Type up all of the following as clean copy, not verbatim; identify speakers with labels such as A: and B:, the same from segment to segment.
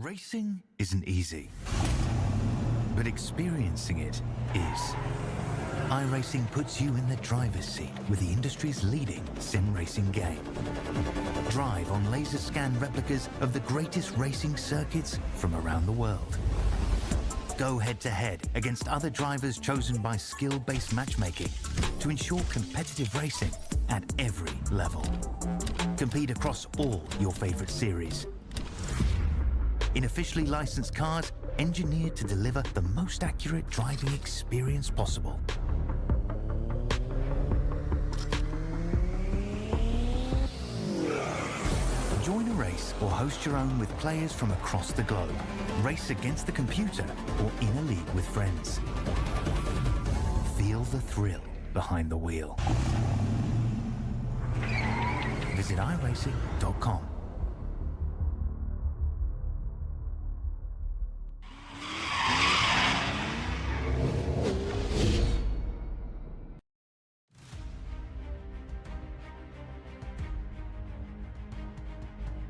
A: Racing isn't easy, but experiencing it is. iRacing puts you in the driver's seat with the industry's leading sim racing game. Drive on laser scan replicas of the greatest racing circuits from around the world. Go head-to-head against other drivers chosen by skill-based matchmaking to ensure competitive racing at every level. Compete across all your favorite series. In officially licensed cars, engineered to deliver the most accurate driving experience possible. Join a race or host your own with players from across the globe. Race against the computer or in a league with friends. Feel the thrill behind the wheel. Visit iRacing.com.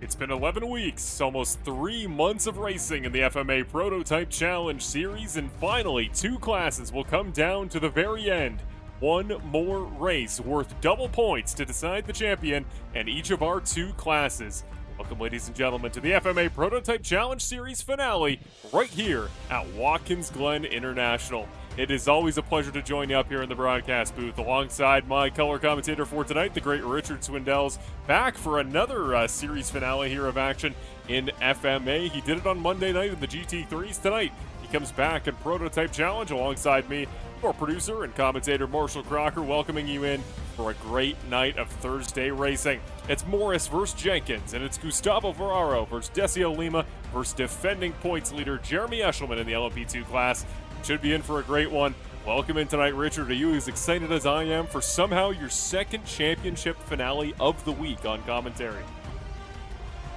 B: It's been 11 weeks, almost 3 months of racing in the FMA Prototype Challenge Series, and finally, 2 classes will come down to the very end. One more race worth double points to decide the champion in each of our 2 classes. Welcome, ladies and gentlemen, to the FMA Prototype Challenge Series finale right here at Watkins Glen International. It is always a pleasure to join you up here in the broadcast booth alongside my color commentator for tonight, the great Richard Swindells, back for another series finale here of action in FMA. He did it on Monday night in the GT3s. Tonight, he comes back in Prototype Challenge alongside me, our producer and commentator Marshall Crocker, welcoming you in for a great night of Thursday racing. It's Morris versus Jenkins, and it's Gustavo Ferraro versus Decio Lima versus defending points leader Jeremy Eshelman in the LMP2 class. Should be in for a great one. Welcome in tonight, Richard. Are you as excited as I am for somehow your second championship finale of the week on commentary?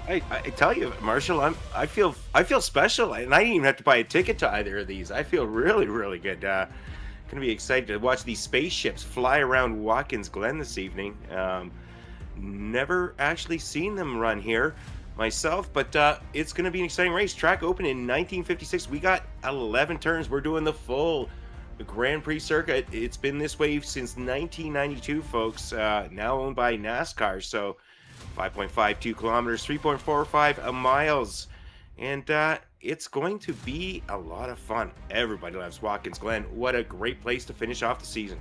C: I tell you, Marshall, I feel special, and I didn't even have to buy a ticket to either of these. I feel really, really good. Going to be excited to watch these spaceships fly around Watkins Glen this evening. Never actually seen them run here myself, but it's going to be an exciting race. Track opened in 1956. We got 11 turns. We're doing the full Grand Prix circuit. It's been this way since 1992, folks. Now owned by NASCAR. So 5.52 kilometers, 3.45 miles, and it's going to be a lot of fun. Everybody loves Watkins Glen. What a great place to finish off the season.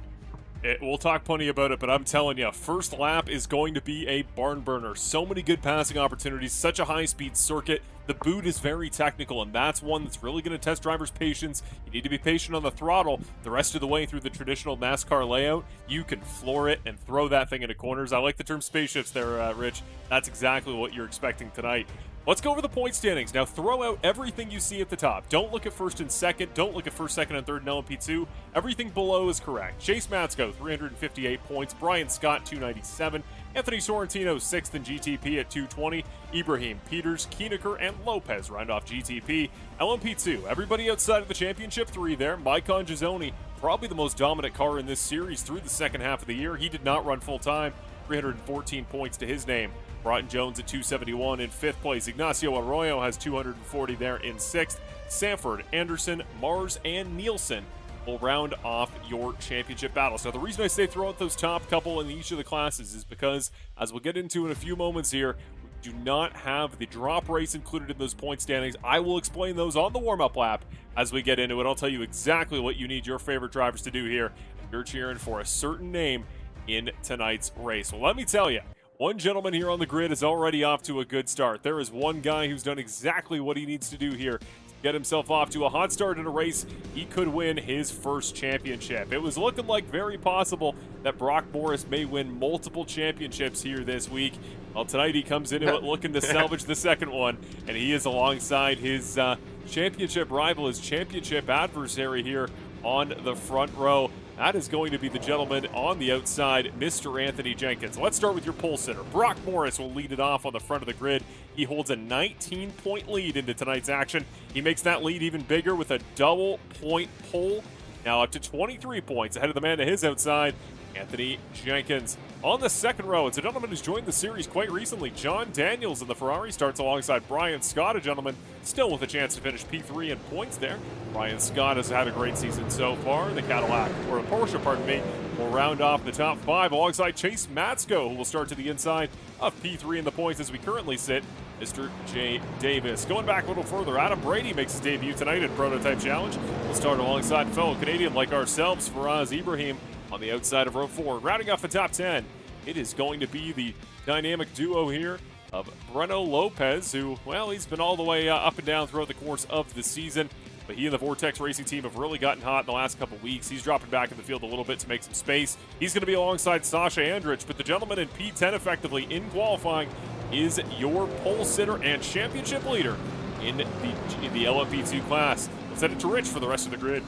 B: We'll talk plenty about it, but I'm telling you, first lap is going to be a barn burner. So many good passing opportunities, such a high-speed circuit. The boot is very technical, and that's one that's really going to test drivers' patience. You need to be patient on the throttle. The rest of the way through the traditional NASCAR layout, you can floor it and throw that thing into corners. I like the term spaceships there, Rich. That's exactly what you're expecting tonight. Let's go over the point standings. Now, throw out everything you see at the top. Don't look at first and second. Don't look at first, second, and third in LMP2. Everything below is correct. Chase Matsko, 358 points. Brian Scott, 297. Anthony Sorrentino, 6th in GTP at 220. Ibrahim, Peters, Keeneker, and Lopez round off GTP. LMP2, everybody outside of the championship 3 there. Maicon Gizzoni, probably the most dominant car in this series through the second half of the year. He did not run full-time. 314 points to his name. Broughton Jones at 271 in 5th place. Ignacio Arroyo has 240 there in 6th. Sanford, Anderson, Mars, and Nielsen will round off your championship battles. Now, the reason I say throw out those top couple in each of the classes is because, as we'll get into in a few moments here, we do not have the drop race included in those point standings. I will explain those on the warm-up lap as we get into it. I'll tell you exactly what you need your favorite drivers to do here if you're cheering for a certain name in tonight's race. Well, let me tell you, one gentleman here on the grid is already off to a good start. There is one guy who's done exactly what he needs to do here to get himself off to a hot start in a race. He could win his first championship. It was looking like very possible that Brock Morris may win multiple championships here this week. Well, tonight he comes into it looking to salvage the second one, and he is alongside his championship rival, his championship adversary here on the front row. That is going to be the gentleman on the outside, Mr. Anthony Jenkins. Let's start with your pole sitter. Brock Morris will lead it off on the front of the grid. He holds a 19-point lead into tonight's action. He makes that lead even bigger with a double-point pole. Now up to 23 points ahead of the man to his outside, Anthony Jenkins. On the second row, it's a gentleman who's joined the series quite recently. John Daniels in the Ferrari starts alongside Brian Scott, a gentleman still with a chance to finish P3 in points there. Brian Scott has had a great season so far. The Cadillac, or the Porsche, pardon me, will round off the top 5 alongside Chase Matsko, who will start to the inside of P3 in the points as we currently sit. Mr. J. Davis. Going back a little further, Adam Brady makes his debut tonight at Prototype Challenge. We'll start alongside fellow Canadian like ourselves, Faraz Ibrahim, on the outside of row 4. Rounding off the top 10, it is going to be the dynamic duo here of Breno Lopez, who, well, he's been all the way up and down throughout the course of the season. But he and the Vortex Racing team have really gotten hot in the last couple weeks. He's dropping back in the field a little bit to make some space. He's going to be alongside Sasha Andrich, but the gentleman in P10 effectively in qualifying is your pole sitter and championship leader in the LMP2 class. Let's send it to Rich for the rest of the grid.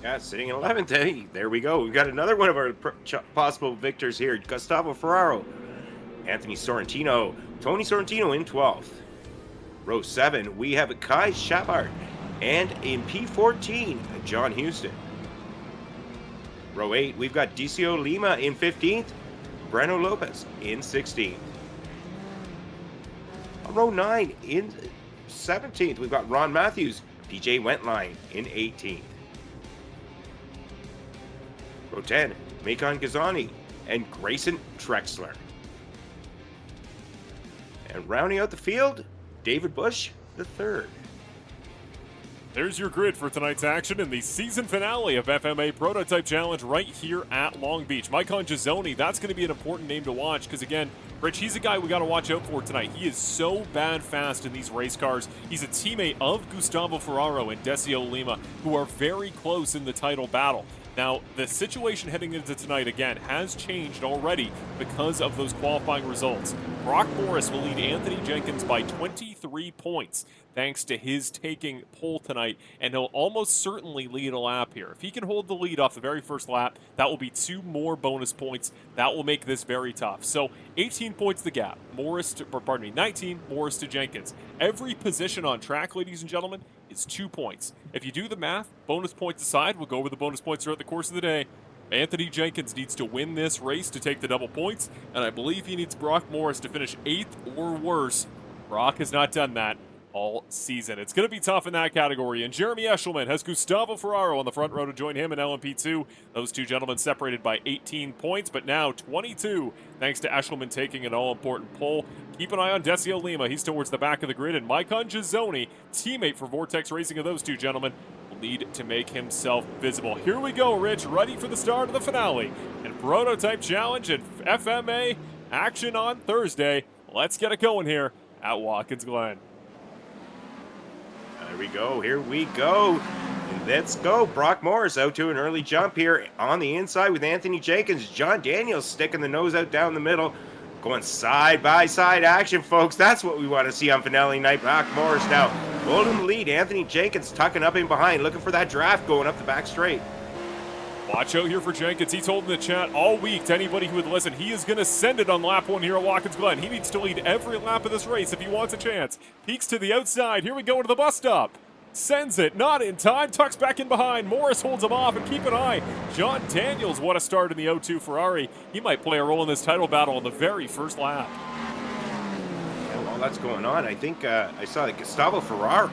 C: Yeah, sitting in 11th. Hey, there we go. We've got another one of our possible victors here. Gustavo Ferraro, Anthony Sorrentino, Tony Sorrentino in 12th. Row 7, we have Kai Shabart, and in P14, John Houston. Row 8, we've got Decio Lima in 15th, Breno Lopez in 16th. On row 9, in 17th, we've got Ron Matthews, PJ Wentline in 18th. Row 10, Macon Gazani and Grayson Trexler. And rounding out the field, David Bush III.
B: There's your grid for tonight's action in the season finale of FMA Prototype Challenge right here at Long Beach. Macon Gazoni, that's going to be an important name to watch because, again, Rich, he's a guy we got to watch out for tonight. He is so bad fast in these race cars. He's a teammate of Gustavo Ferraro and Decio Lima, who are very close in the title battle. Now, the situation heading into tonight, again, has changed already because of those qualifying results. Brock Morris will lead Anthony Jenkins by 23 points, thanks to his taking pole tonight, and he'll almost certainly lead a lap here. If he can hold the lead off the very first lap, that will be 2 more bonus points. That will make this very tough. So, 18 points the gap. 19, Morris to Jenkins. Every position on track, ladies and gentlemen, is 2 points. If you do the math, bonus points aside, we'll go over the bonus points throughout the course of the day. Anthony Jenkins needs to win this race to take the double points, and I believe he needs Brock Morris to finish 8th or worse. Brock has not done that all season. It's going to be tough in that category, and Jeremy Eshelman has Gustavo Ferraro on the front row to join him in LMP2. Those two gentlemen separated by 18 points, but now 22, thanks to Eshelman taking an all-important pole. Keep an eye on Decio Lima. He's towards the back of the grid, and Macon Gazoni, teammate for Vortex Racing of those two gentlemen, will need to make himself visible. Here we go, Rich, ready for the start of the finale and Prototype Challenge and FMA action on Thursday. Let's get it going here at Watkins Glen.
C: There we go. Here we go. Let's go. Brock Morris out to an early jump here on the inside with Anthony Jenkins. John Daniels sticking the nose out down the middle. Going side-by-side action, folks. That's what we want to see on finale night. Brock Morris now holding the lead. Anthony Jenkins tucking up in behind, looking for that draft going up the back straight.
B: Watch out here for Jenkins. He told in the chat all week to anybody who would listen, he is going to send it on lap 1 here at Watkins Glen. He needs to lead every lap of this race if he wants a chance. Peeks to the outside. Here we go into the bus stop. Sends it, not in time, tucks back in behind. Morris holds him off, and keep an eye. John Daniels, what a start in the 0-2 Ferrari. He might play a role in this title battle on the very first lap.
C: Yeah, while that's going on, I think I saw the Gustavo Ferraro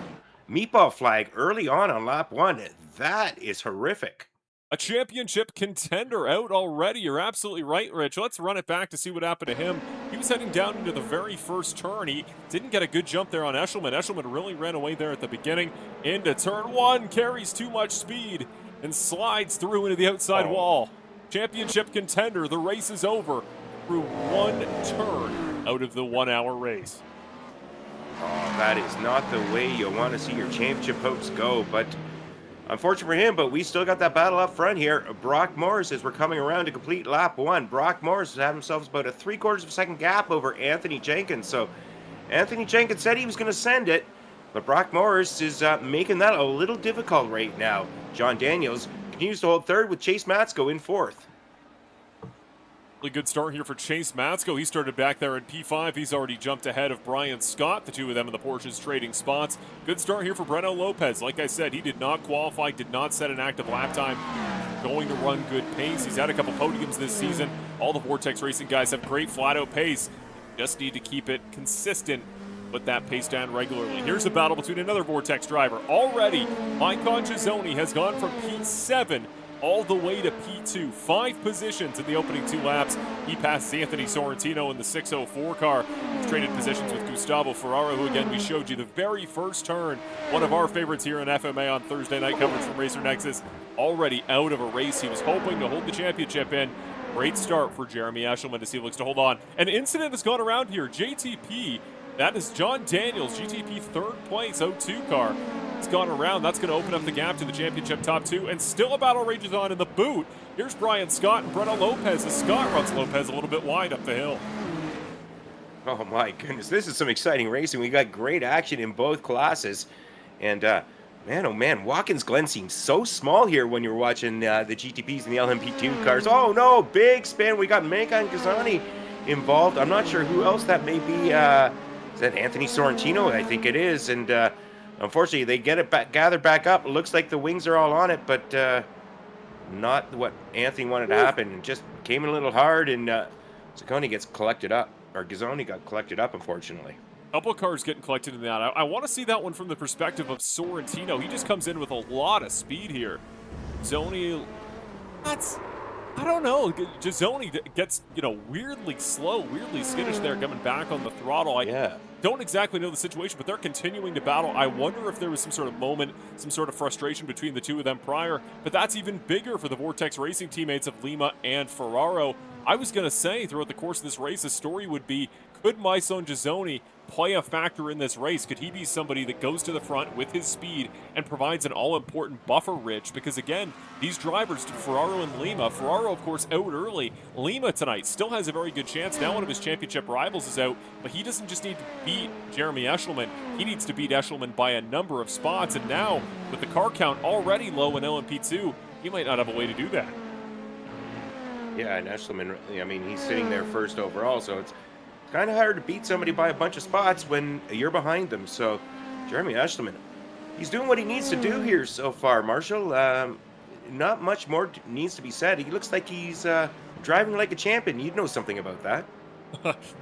C: meatball flag early on lap 1. That is horrific.
B: A championship contender out already. You're absolutely right, Rich. Let's run it back to see what happened to him. He was heading down into the very first turn. He didn't get a good jump there on Eshelman. Eshelman really ran away there at the beginning. Into turn 1, carries too much speed and slides through into the outside wall. Championship contender. The race is over through 1 turn out of the 1-hour race.
C: Oh, that is not the way you want to see your championship hopes go, but unfortunate for him, but we still got that battle up front here. Brock Morris, as we're coming around to complete lap 1. Brock Morris has had himself about a 3/4 of a second gap over Anthony Jenkins. So Anthony Jenkins said he was going to send it, but Brock Morris is making that a little difficult right now. John Daniels continues to hold 3rd with Chase Matsko in 4th.
B: Really good start here for Chase Matsko. He started back there in P5. He's already jumped ahead of Brian Scott, the two of them in the Porsches trading spots. Good start here for Breno Lopez. Like I said, he did not qualify, did not set an active lap time. Going to run good pace. He's had a couple podiums this season. All the Vortex Racing guys have great flat-out pace. Just need to keep it consistent, put that pace down regularly. Here's a battle between another Vortex driver. Already, Maicon Gizzoni has gone from P7 all the way to P2. 5 positions in the opening 2 laps. He passes Anthony Sorrentino in the 604 car. He's traded positions with Gustavo Ferraro, who again we showed you the very first turn. One of our favorites here in FMA on Thursday night coverage from Racer Nexus. Already out of a race he was hoping to hold the championship in. Great start for Jeremy Eshelman to see if he looks to hold on. An incident has gone around here. JTP, that is John Daniels, GTP 3rd place 02 car. It's gone around. That's going to open up the gap to the championship top 2. And still a battle rages on in the boot. Here's Brian Scott and Breno Lopez as Scott runs Lopez a little bit wide up the hill.
C: Oh my goodness, this is some exciting racing. We got great action in both classes. And man, oh man, Watkins Glen seems so small here when you're watching the GTPs and the LMP2 cars. Oh no, big spin. We got Maicon Gizzoni involved. I'm not sure who else that may be. Is that Anthony Sorrentino? I think it is. And unfortunately, they get it back, gathered back up. It looks like the wings are all on it, but not what Anthony wanted to happen. It just came in a little hard, and Gizzoni gets collected up, or Gizzoni got collected up, unfortunately.
B: Couple of cars getting collected in that. I want to see that one from the perspective of Sorrentino. He just comes in with a lot of speed here. Gizzoni, I don't know. Gizzoni gets, weirdly slow, weirdly skittish there, coming back on the throttle. I don't exactly know the situation, but they're continuing to battle. I wonder if there was some sort of moment, some sort of frustration between the two of them prior, but that's even bigger for the Vortex Racing teammates of Lima and Ferraro. I was going to say, throughout the course of this race, the story would be, could Maicon Gizzoni play a factor in this race? Could he be somebody that goes to the front with his speed and provides an all-important buffer ridge? Because again, these drivers, Ferraro and Lima, Ferraro of course out early. Lima tonight still has a very good chance. Now one of his championship rivals is out, but he doesn't just need to beat Jeremy Eshelman, he needs to beat Eshelman by a number of spots. And now with the car count already low in LMP2, he might not have a way to do that.
C: Yeah, and Eshelman, I mean, he's sitting there first overall, so it's kind of hard to beat somebody by a bunch of spots when you're behind them. So Jeremy Eshelman, he's doing what he needs to do here so far, Marshall. Not much more needs to be said. He looks like he's driving like a champion. You'd know something about that.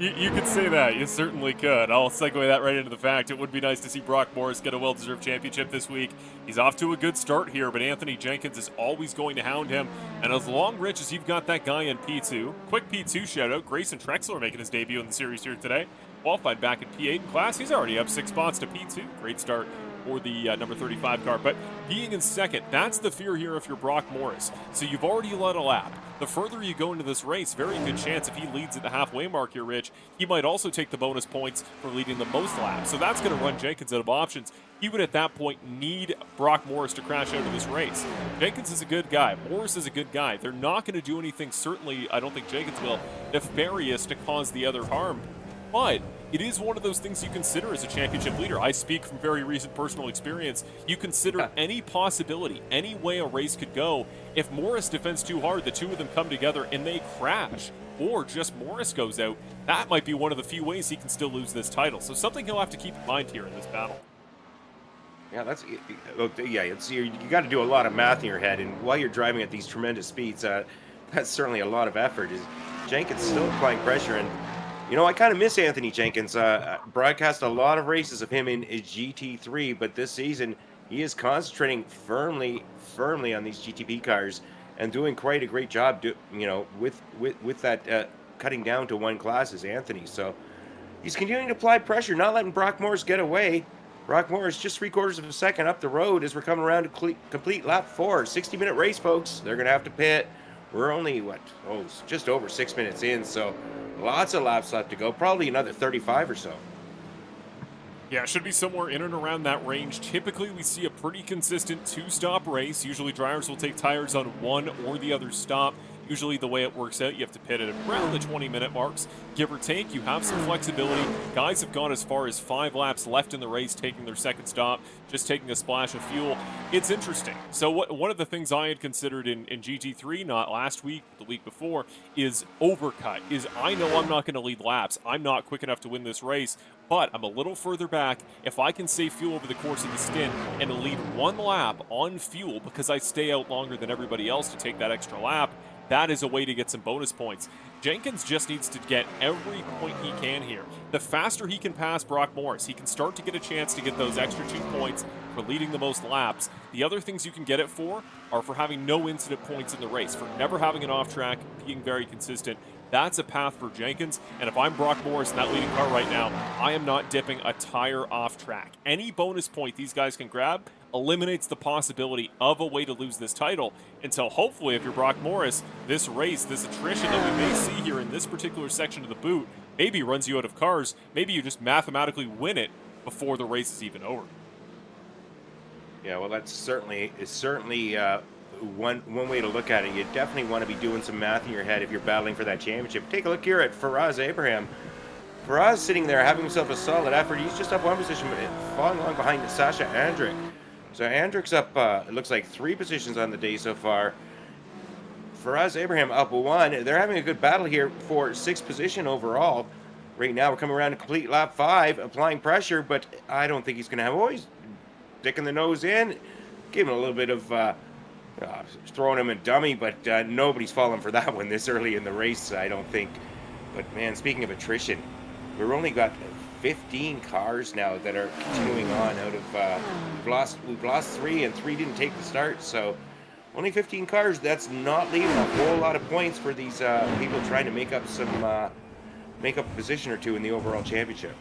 B: You could say that. You certainly could. I'll segue that right into the fact it would be nice to see Brock Morris get a well-deserved championship this week. He's off to a good start here, but Anthony Jenkins is always going to hound him. And as long, Rich, as you've got that guy in P2, quick P2 shout-out, Grayson Trexler making his debut in the series here today. Qualified back in P8 in class. He's already up 6 spots to P2. Great start for the number 35 car. But being in second, that's the fear here if you're Brock Morris. So you've already led a lap. The further you go into this race, very good chance if he leads at the halfway mark here, Rich, he might also take the bonus points for leading the most laps. So that's going to run Jenkins out of options. He would at that point need Brock Morris to crash out of this race. Jenkins is a good guy. Morris is a good guy. They're not going to do anything, certainly, I don't think Jenkins will, nefarious to cause the other harm. But it is one of those things you consider as a championship leader. I speak from very recent personal experience. You consider any possibility, any way a race could go. If Morris defends too hard, the two of them come together and they crash, or just Morris goes out, that might be one of the few ways he can still lose this title. So something he'll have to keep in mind here in this battle.
C: Yeah, you got to do a lot of math in your head, and while you're driving at these tremendous speeds, that's certainly a lot of effort. Jenkins still applying pressure, and I kind of miss Anthony Jenkins. Broadcast a lot of races of him in GT3, but this season he is concentrating firmly on these GTP cars and doing quite a great job. With that cutting down to one class as Anthony. So he's continuing to apply pressure, not letting Brock Morris get away. Brock Morris just 3/4 of a second up the road as we're coming around to complete lap 4. 60-minute race, folks. They're going to have to pit. We're only, just over 6 minutes in, so lots of laps left to go. Probably another 35 or so.
B: Yeah, it should be somewhere in and around that range. Typically, we see a pretty consistent 2-stop race. Usually, drivers will take tires on one or the other stop. Usually, the way it works out, you have to pit at around the 20-minute marks, give or take. You have some flexibility. Guys have gone as far as 5 laps left in the race, taking their second stop, just taking a splash of fuel. It's interesting. So one of the things I had considered in GT3, not last week, the week before, is overcut. I know I'm not going to lead laps. I'm not quick enough to win this race, but I'm a little further back. If I can save fuel over the course of the stint and lead 1 lap on fuel because I stay out longer than everybody else to take that extra lap, that is a way to get some bonus points. Jenkins just needs to get every point he can here. The faster he can pass Brock Morris, he can start to get a chance to get those extra 2 points for leading the most laps. The other things you can get it for are for having no incident points in the race, for never having an off track, being very consistent. That's a path for Jenkins, and if I'm Brock Morris in that leading car right now, I am not dipping a tire off track. Any bonus point these guys can grab eliminates the possibility of a way to lose this title until hopefully, if you're Brock Morris, this race, this attrition that we may see here in this particular section of the boot, maybe runs you out of cars, maybe you just mathematically win it before the race is even over.
C: Yeah, well, that's certainly one way to look at it. You definitely want to be doing some math in your head if you're battling for that championship. Take a look here at Faraz Abraham. Faraz sitting there having himself a solid effort. He's just up one position, but falling along behind Sasha Andrick. So Andrick's up, it looks like 3 positions on the day so far. Faraz Abraham up 1. They're having a good battle here for 6th position overall. Right now we're coming around to complete lap 5, applying pressure, but I don't think he's going to have always sticking the nose in, giving a little bit of throwing him a dummy, but nobody's falling for that one this early in the race, I don't think. But man, speaking of attrition, we've only got 15 cars now that are continuing on out of we've lost 3 and 3 didn't take the start, so only 15 cars. That's not leaving a whole lot of points for these people trying to make up a position or 2 in the overall championship.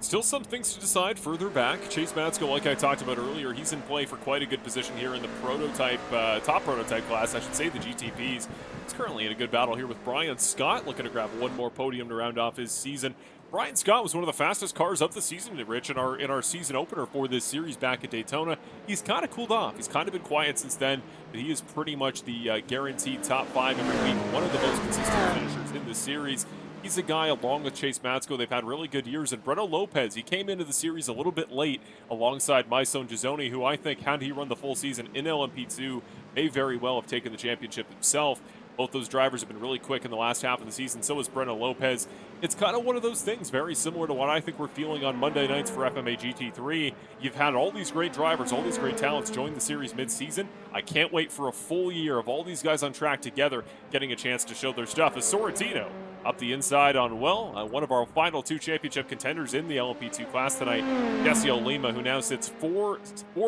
B: Still some things to decide further back. Chase Matsko, like I talked about earlier, he's in play for quite a good position here in the prototype, top prototype class, I should say, the GTPs. He's currently in a good battle here with Brian Scott, looking to grab one more podium to round off his season. Brian Scott was one of the fastest cars of the season, Rich, in our season opener for this series back at Daytona. He's kind of cooled off. He's kind of been quiet since then, but he is pretty much the guaranteed top 5 every week, one of the most consistent finishers in this series. He's a guy, along with Chase Matsko, they've had really good years. And Breno Lopez, he came into the series a little bit late alongside Maison Gizzoni, who I think, had he run the full season in LMP2, may very well have taken the championship himself. Both those drivers have been really quick in the last half of the season. So is Breno Lopez. It's kind of one of those things, very similar to what I think we're feeling on Monday nights for FMA GT3. You've had all these great drivers, all these great talents join the series mid-season. I can't wait for a full year of all these guys on track together, getting a chance to show their stuff. As Sorrentino up the inside on, one of our final 2 championship contenders in the LMP2 class tonight, Yasiel Lima, who now sits 4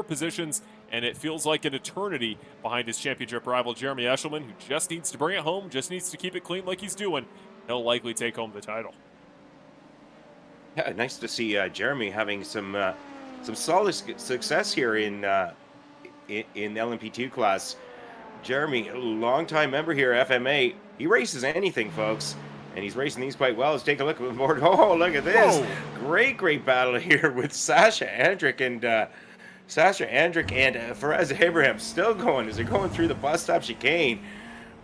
B: positions, and it feels like an eternity behind his championship rival, Jeremy Eshelman, who just needs to bring it home, just needs to keep it clean like he's doing. He'll likely take home the title. Yeah,
C: nice to see Jeremy having some solid success here in LMP2 class. Jeremy, a longtime member here at FMA, he races anything, folks. And he's racing these quite well. Let's take a look at the board. Oh, look at this. Whoa. Great battle here with Sasha Andrick and Faraz Abraham still going as they're going through the bus stop chicane.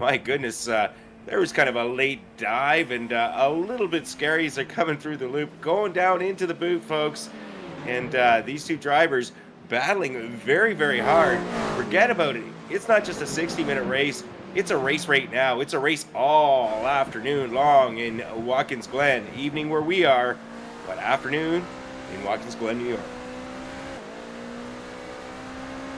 C: My goodness, there was kind of a late dive and a little bit scary as they're coming through the loop, going down into the boot, folks. And these 2 drivers battling very, very hard. Forget about it. It's not just a 60-minute race. It's a race right now. It's a race all afternoon long in Watkins Glen. Evening where we are, but afternoon in Watkins Glen, New York.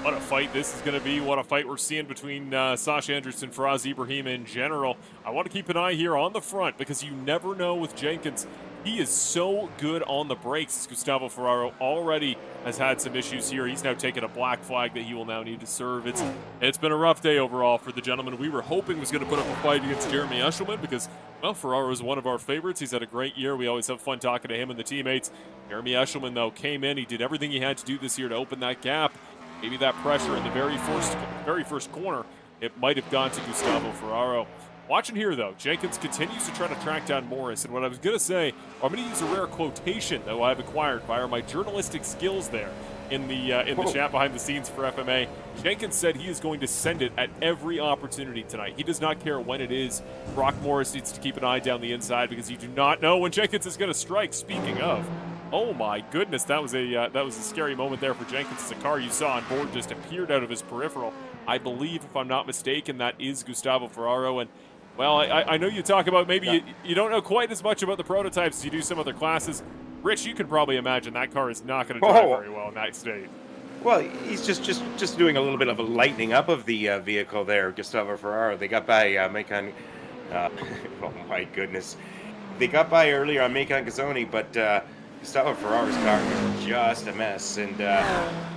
B: What a fight this is going to be. What a fight we're seeing between Sasha Andrick and Faraz Ibrahim in general. I want to keep an eye here on the front because you never know with Jenkins. He is so good on the brakes. Gustavo Ferraro already has had some issues here. He's now taken a black flag that he will now need to serve. It's been a rough day overall for the gentleman we were hoping was going to put up a fight against Jeremy Eshelman because, well, Ferraro is one of our favorites. He's had a great year. We always have fun talking to him and the teammates. Jeremy Eshelman, though, came in. He did everything he had to do this year to open that gap. Maybe that pressure in the very first corner, it might have gone to Gustavo Ferraro. Watching here, though, Jenkins continues to try to track down Morris. And what I was going to say, I'm going to use a rare quotation that I've acquired via my journalistic skills there in the chat behind the scenes for FMA. Jenkins said he is going to send it at every opportunity tonight. He does not care when it is. Brock Morris needs to keep an eye down the inside because you do not know when Jenkins is going to strike. Speaking of, oh my goodness, that was a scary moment there for Jenkins as a car you saw on board just appeared out of his peripheral. I believe, if I'm not mistaken, that is Gustavo Ferraro. And well, I know you talk about maybe you don't know quite as much about the prototypes as you do some other classes. Rich, you can probably imagine that car is not going to drive very well in that state.
C: Well, he's just doing a little bit of a lightening up of the vehicle there, Gustavo Ferraro. They got by Macon. Oh my goodness, they got by earlier on Macon Gazzoni, but Gustavo Ferraro's car is just a mess. And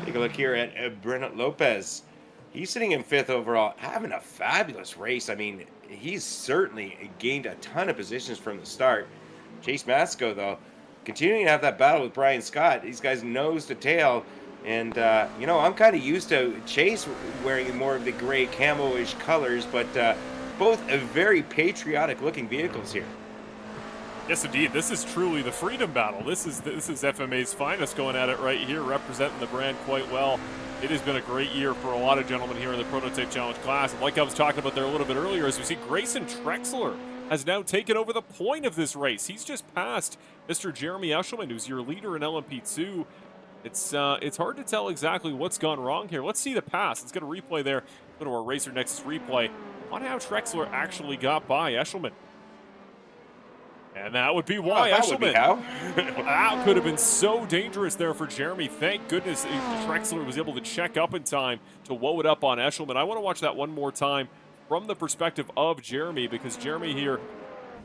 C: take a look here at Brennett Lopez. He's sitting in 5th overall, having a fabulous race. I mean, he's certainly gained a ton of positions from the start. Chase Masco, though, continuing to have that battle with Brian Scott. These guys nose to tail. And, you know, I'm kind of used to Chase wearing more of the gray camo-ish colors, but both very patriotic-looking vehicles here.
B: Yes, indeed. This is truly the freedom battle. This is FMA's finest going at it right here, representing the brand quite well. It has been a great year for a lot of gentlemen here in the Prototype Challenge class. And like I was talking about there a little bit earlier, as we see, Grayson Trexler has now taken over the point of this race. He's just passed Mr. Jeremy Eshelman, who's your leader in LMP2. It's hard to tell exactly what's gone wrong here. Let's see the pass. Let's get a replay there. Go to our Racer Nexus replay on how Trexler actually got by Eshelman. And that would be why Eshelman. That could have been so dangerous there for Jeremy. Thank goodness Trexler was able to check up in time to woe it up on Eshelman. I want to watch that one more time from the perspective of Jeremy, because Jeremy here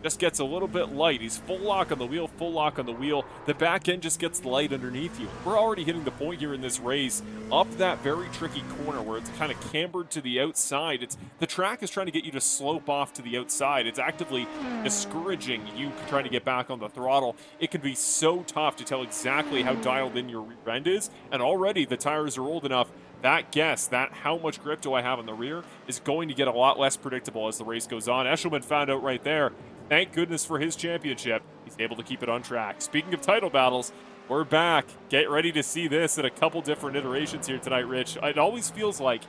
B: just gets a little bit light. He's full lock on the wheel, full lock on the wheel. The back end just gets light underneath you. We're already hitting the point here in this race up that very tricky corner where it's kind of cambered to the outside. The track is trying to get you to slope off to the outside. It's actively discouraging you trying to get back on the throttle. It can be so tough to tell exactly how dialed in your rear end is, and already the tires are old enough. That guess, that how much grip do I have in the rear, is going to get a lot less predictable as the race goes on. Eshelman found out right there. Thank goodness for his championship. He's able to keep it on track. Speaking of title battles, we're back. Get ready to see this in a couple different iterations here tonight, Rich. It always feels like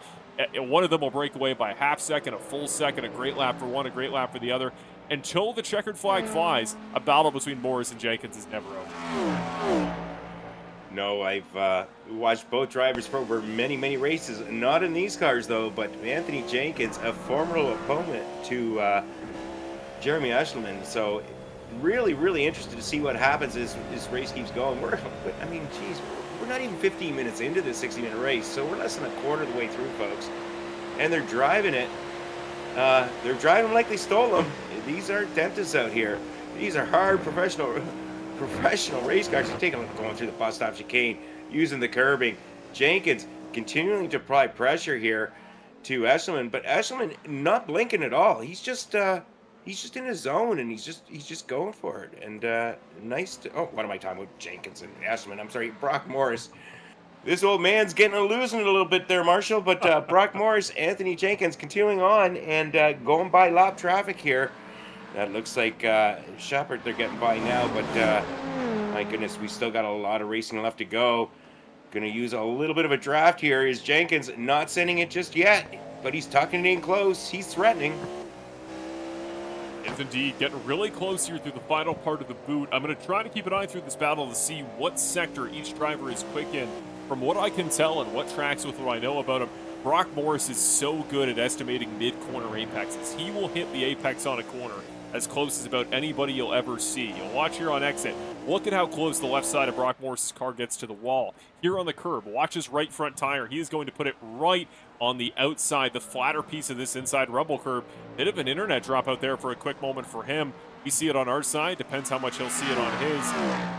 B: one of them will break away by a half second, a full second, a great lap for one, a great lap for the other. Until the checkered flag flies, a battle between Morris and Jenkins is never over.
C: No, I've watched both drivers for over many, many races. Not in these cars, though, but Anthony Jenkins, a formidable opponent to Jeremy Eshelman. So really, really interested to see what happens as this race keeps going. I mean, geez, we're not even 15 minutes into this 60-minute race, so we're less than a quarter of the way through, folks. And they're driving it. They're driving like they stole them. These aren't dentists out here. These are hard professional race cars. You take a look going through the bus stop chicane, using the curbing. Jenkins continuing to apply pressure here to Eshelman, but Eshelman not blinking at all. He's just in his zone, and he's just going for it. And nice to, oh, what am I talking about? Jenkins and Eshelman. I'm sorry, Brock Morris. This old man's losing it a little bit there, Marshall. But Brock Morris, Anthony Jenkins continuing on and going by lap traffic here. That looks like Shepard they're getting by now, but my goodness, we still got a lot of racing left to go. Going to use a little bit of a draft here. Is Jenkins not sending it just yet, but he's tucking it in close. He's threatening.
B: Yes, indeed. Getting really close here through the final part of the boot. I'm going to try to keep an eye through this battle to see what sector each driver is quick in. From what I can tell and what tracks with what I know about him, Brock Morris is so good at estimating mid-corner apexes. He will hit the apex on a corner as close as about anybody you'll ever see. You'll watch here on exit. Look at how close the left side of Brock Morris's car gets to the wall. Here on the curb, watch his right front tire. He is going to put it right on the outside, the flatter piece of this inside rumble curb. Bit of an internet drop out there for a quick moment for him. We see it on our side. Depends how much he'll see it on his,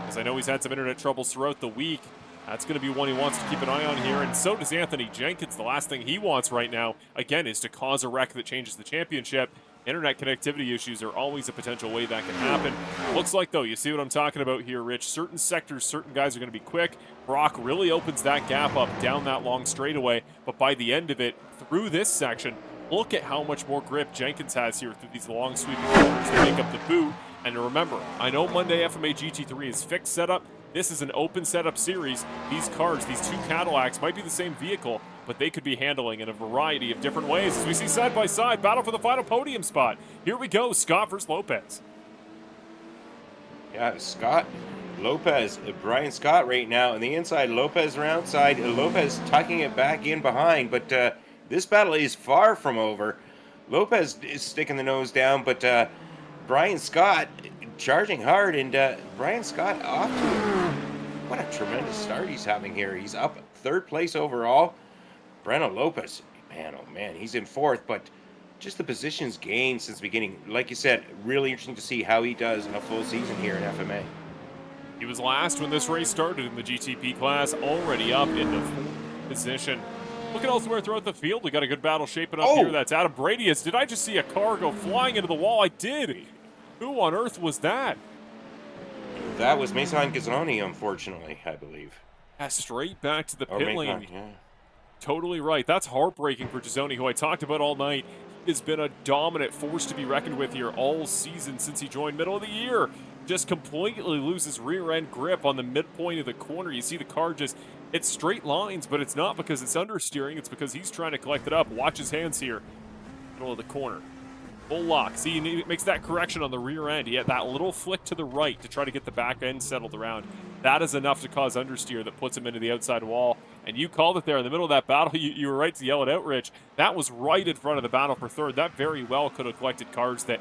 B: because I know he's had some internet troubles throughout the week. That's going to be one he wants to keep an eye on here, and so does Anthony Jenkins. The last thing he wants right now, again, is to cause a wreck that changes the championship. Internet connectivity issues are always a potential way that can happen. Looks like, though, you see what I'm talking about here, Rich. Certain sectors, certain guys are going to be quick. Brock really opens that gap up down that long straightaway, but by the end of it, through this section, look at how much more grip Jenkins has here through these long sweeping corners that make up the boot. And remember, I know Monday FMA GT3 is fixed setup. This is an open setup series. These cars, these two Cadillacs, might be the same vehicle, but they could be handling in a variety of different ways. As we see side-by-side, battle for the final podium spot. Here we go, Scott versus Lopez.
C: Yeah, Scott, Lopez, Brian Scott right now on the inside, Lopez around side, Lopez tucking it back in behind, but this battle is far from over. Lopez is sticking the nose down, but Brian Scott charging hard, and Brian Scott off to what a tremendous start he's having here. He's up third place overall. Breno Lopez, man, oh man, he's in fourth, but just the positions gained since the beginning. Like you said, really interesting to see how he does in a full season here in FMA.
B: He was last when this race started in the GTP class, already up into fourth position. Looking elsewhere throughout the field, we got a good battle shaping up here. That's Adam Bradius. Did I just see a car go flying into the wall? I did. Who on earth was that?
C: That was Mason Gazzoni, unfortunately, I believe.
B: Yeah, straight back to the pit lane.
C: Yeah.
B: Totally right. That's heartbreaking for Gazzoni, who I talked about all night. He has been a dominant force to be reckoned with here all season since he joined middle of the year. Just completely loses rear end grip on the midpoint of the corner. You see the car just, it's straight lines, but it's not because it's understeering. It's because he's trying to collect it up. Watch his hands here. Middle of the corner. Full lock. See, he makes that correction on the rear end. He had that little flick to the right to try to get the back end settled around. That is enough to cause understeer that puts him into the outside wall. And you called it there in the middle of that battle. You were right to yell it out, Rich. That was right in front of the battle for third. That very well could have collected cars that,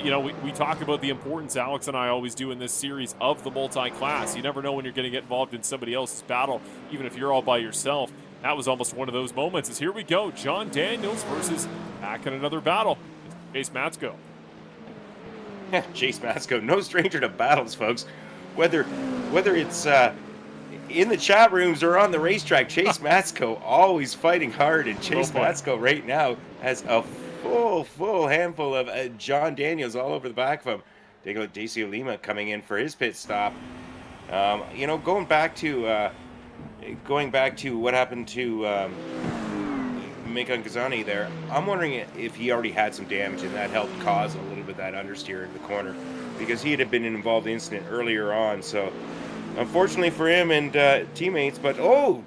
B: you know, we talk about the importance, Alex and I always do in this series, of the multi-class. You never know when you're going to get involved in somebody else's battle, even if you're all by yourself. That was almost one of those moments. As here we go, John Daniels versus back in another battle. Chase Matsko.
C: Yeah, Chase Matsko, no stranger to battles, folks. Whether it's in the chat rooms or on the racetrack, Chase Matsko always fighting hard, and Chase Matsko right now has a full handful of John Daniels all over the back of him. Take a look at Dacio Lima coming in for his pit stop. You know, going back to what happened to Macon Gazzani there, I'm wondering if he already had some damage and that helped cause a little bit of that understeer in the corner, because he had been involved in an incident earlier on. So unfortunately for him and teammates, but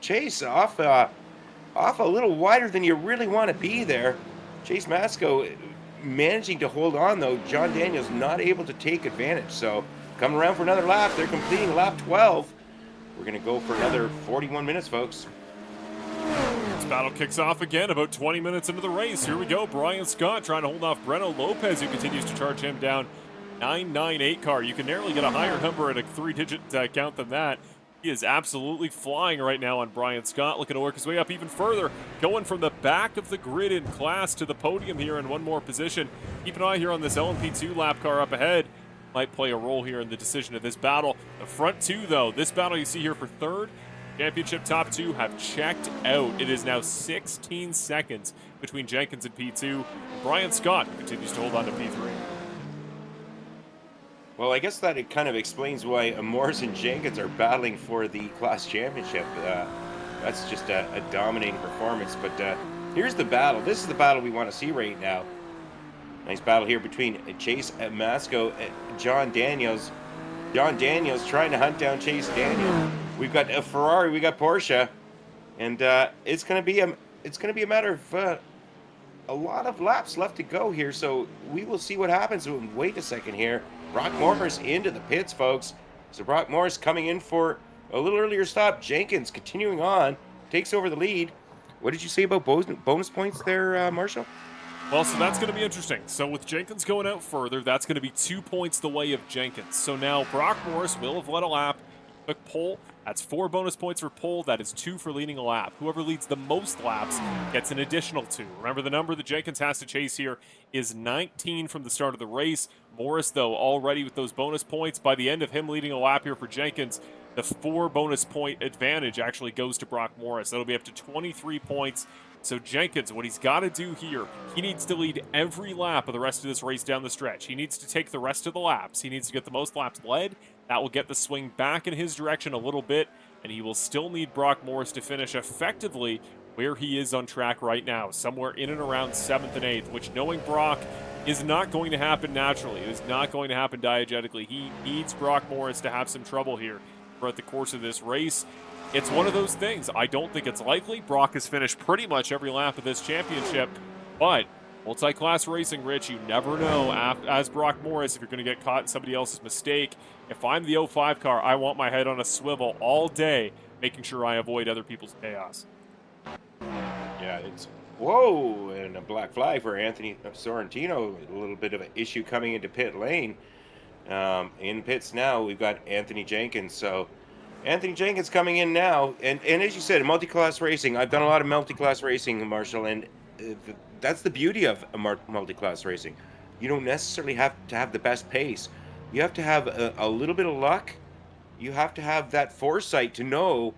C: Chase off a little wider than you really want to be there. Chase Matsko managing to hold on, though. John Daniels not able to take advantage. So coming around for another lap. They're completing lap 12. We're going to go for another 41 minutes, folks.
B: This battle kicks off again about 20 minutes into the race. Here we go. Brian Scott trying to hold off Breno Lopez, who continues to charge him down. 998 car. You can narrowly get a higher number at a 3-digit count than that. He is absolutely flying right now on Brian Scott, looking to work his way up even further, going from the back of the grid in class to the podium here in one more position. Keep an eye here on this LMP2 lap car up ahead. Might play a role here in the decision of this battle. The front two, though, this battle you see here for third, championship top two have checked out. It is now 16 seconds between Jenkins and P2. Brian Scott continues to hold on to P3.
C: Well, I guess that it kind of explains why Morris and Jenkins are battling for the class championship. That's just a dominating performance. But here's the battle. This is the battle we want to see right now. Nice battle here between Chase Matsko and John Daniels. John Daniels trying to hunt down Chase Daniel. We've got a Ferrari, we got Porsche, and it's going to be a matter of a lot of laps left to go here. So we will see what happens. Wait a second here. Brock Morris into the pits, folks. So Brock Morris coming in for a little earlier stop. Jenkins continuing on, takes over the lead. What did you say about bonus points there, Marshall?
B: Well, so that's going to be interesting. So with Jenkins going out further, that's going to be 2 points the way of Jenkins. So now Brock Morris will have led a lap. Quick pole, that's 4 bonus points for pole. That is 2 for leading a lap. Whoever leads the most laps gets an additional 2. Remember, the number that Jenkins has to chase here is 19 from the start of the race. Morris, though, already with those bonus points. By the end of him leading a lap here for Jenkins, the 4 bonus point advantage actually goes to Brock Morris. That'll be up to 23 points. So Jenkins, what he's got to do here, he needs to lead every lap of the rest of this race down the stretch. He needs to take the rest of the laps. He needs to get the most laps led. That will get the swing back in his direction a little bit, and he will still need Brock Morris to finish effectively where he is on track right now, somewhere in and around 7th and 8th, which, knowing Brock, is not going to happen naturally. It is not going to happen diegetically. He needs Brock Morris to have some trouble here throughout the course of this race. It's one of those things. I don't think it's likely. Brock has finished pretty much every lap of this championship, but multi-class racing, Rich, you never know. As Brock Morris, if you're going to get caught in somebody else's mistake, if I'm the 05 car, I want my head on a swivel all day, making sure I avoid other people's chaos.
C: Yeah, it's whoa, and a black flag for Anthony Sorrentino. A little bit of an issue coming into pit lane. In pits now, we've got Anthony Jenkins. So Anthony Jenkins coming in now, and as you said, multi-class racing. I've done a lot of multi-class racing, Marshall, and that's the beauty of multi-class racing. You don't necessarily have to have the best pace. You have to have a little bit of luck. You have to have that foresight to know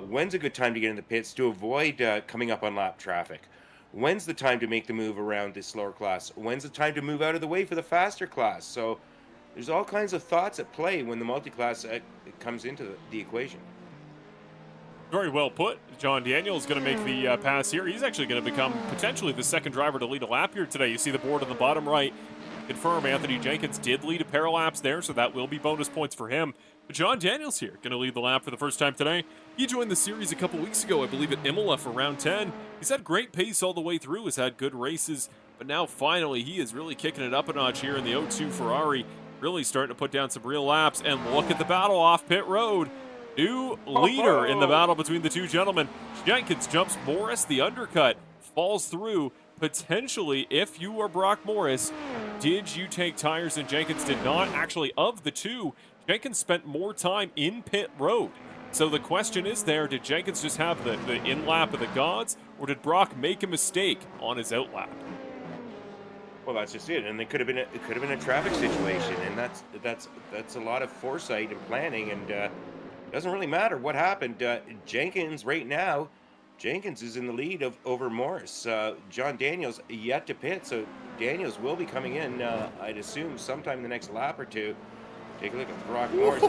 C: when's a good time to get in the pits to avoid coming up on lap traffic. When's the time to make the move around this slower class? When's the time to move out of the way for the faster class? So there's all kinds of thoughts at play when the multi-class comes into the equation.
B: Very well put. John Daniel is going to make the pass here. He's actually going to become potentially the second driver to lead a lap here today. You see the board on the bottom right. Confirm Anthony Jenkins did lead a pair of laps there, so that will be bonus points for him. But John Daniels here, going to lead the lap for the first time today. He joined the series a couple weeks ago, I believe, at Imola for round 10. He's had great pace all the way through, has had good races, but now finally he is really kicking it up a notch here in the 02 Ferrari, really starting to put down some real laps. And look at the battle off pit road. New leader in the battle between the two gentlemen. Jenkins jumps Morris, the undercut, falls through. Potentially, if you are Brock Morris, did you take tires and Jenkins did not? Actually, of the two, Jenkins spent more time in pit road. So the question is there, did Jenkins just have the in-lap of the gods, or did Brock make a mistake on his out-lap?
C: Well, that's just it, and it could have been a traffic situation, and that's a lot of foresight and planning, and doesn't really matter what happened. Jenkins right now, Jenkins is in the lead over Morris. John Daniels yet to pit, so Daniels will be coming in, I'd assume, sometime in the next lap or two. Take a look at Brock Morris,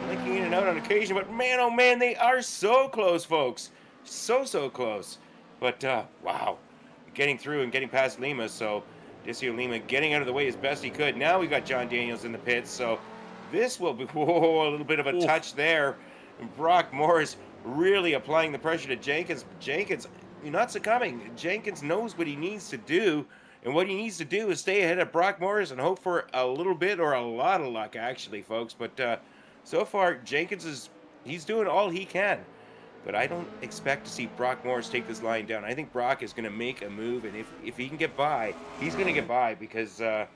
C: linking in and out on occasion, but man, oh man, they are so close, folks. So close. But, wow, getting through and getting past Lima, so Decio Lima getting out of the way as best he could. Now we got John Daniels in the pits, so this will be, whoa, a little bit of a touch there. And Brock Morris really applying the pressure to Jenkins. Jenkins not succumbing. Jenkins knows what he needs to do, and what he needs to do is stay ahead of Brock Morris and hope for a little bit or a lot of luck, actually, folks. But so far, Jenkins he's doing all he can. But I don't expect to see Brock Morris take this line down. I think Brock is going to make a move, and if he can get by, he's going to get by, because the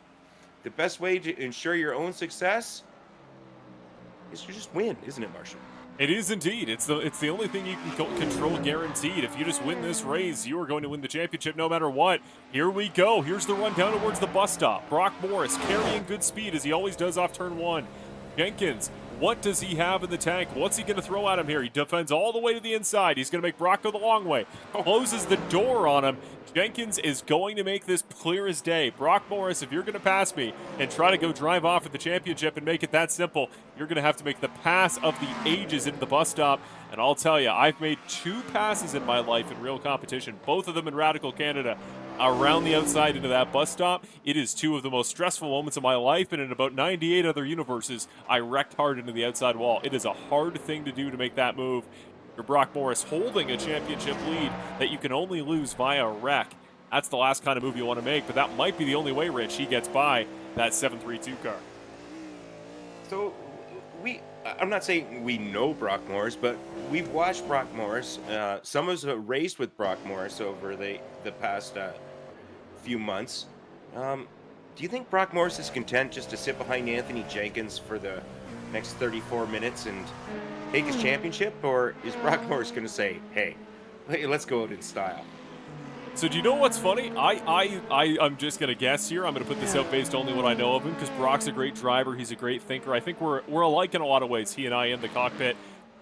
C: best way to ensure your own success is to just win, isn't it, Marshall?
B: It is indeed. It's the only thing you can control guaranteed. If you just win this race, you are going to win the championship no matter what. Here we go. Here's the run down towards the bus stop. Brock Morris carrying good speed as he always does off turn 1. Jenkins, what does he have in the tank? What's he going to throw at him here? He defends all the way to the inside. He's going to make Brock go the long way. Closes the door on him. Jenkins is going to make this clear as day. Brock Morris, if you're going to pass me and try to go drive off at the championship and make it that simple, you're going to have to make the pass of the ages into the bus stop. And I'll tell you, I've made 2 passes in my life in real competition, both of them in Radical Canada, around the outside into that bus stop. It is 2 of the most stressful moments of my life, and in about 98 other universes, I wrecked hard into the outside wall. It is a hard thing to do to make that move. You're Brock Morris holding a championship lead that you can only lose via wreck. That's the last kind of move you want to make, but that might be the only way, Rich, he gets by that 732 car.
C: So I'm not saying we know Brock Morris, but we've watched Brock Morris. Some of us have raced with Brock Morris over the past few months. Do you think Brock Morris is content just to sit behind Anthony Jenkins for the next 34 minutes and take his championship, or is Brock Morris going to say, hey, let's go out in style?
B: So do you know what's funny? I'm just going to guess here. I'm going to put this out based only what I know of him, because Brock's a great driver. He's a great thinker. I think we're alike in a lot of ways, he and I in the cockpit.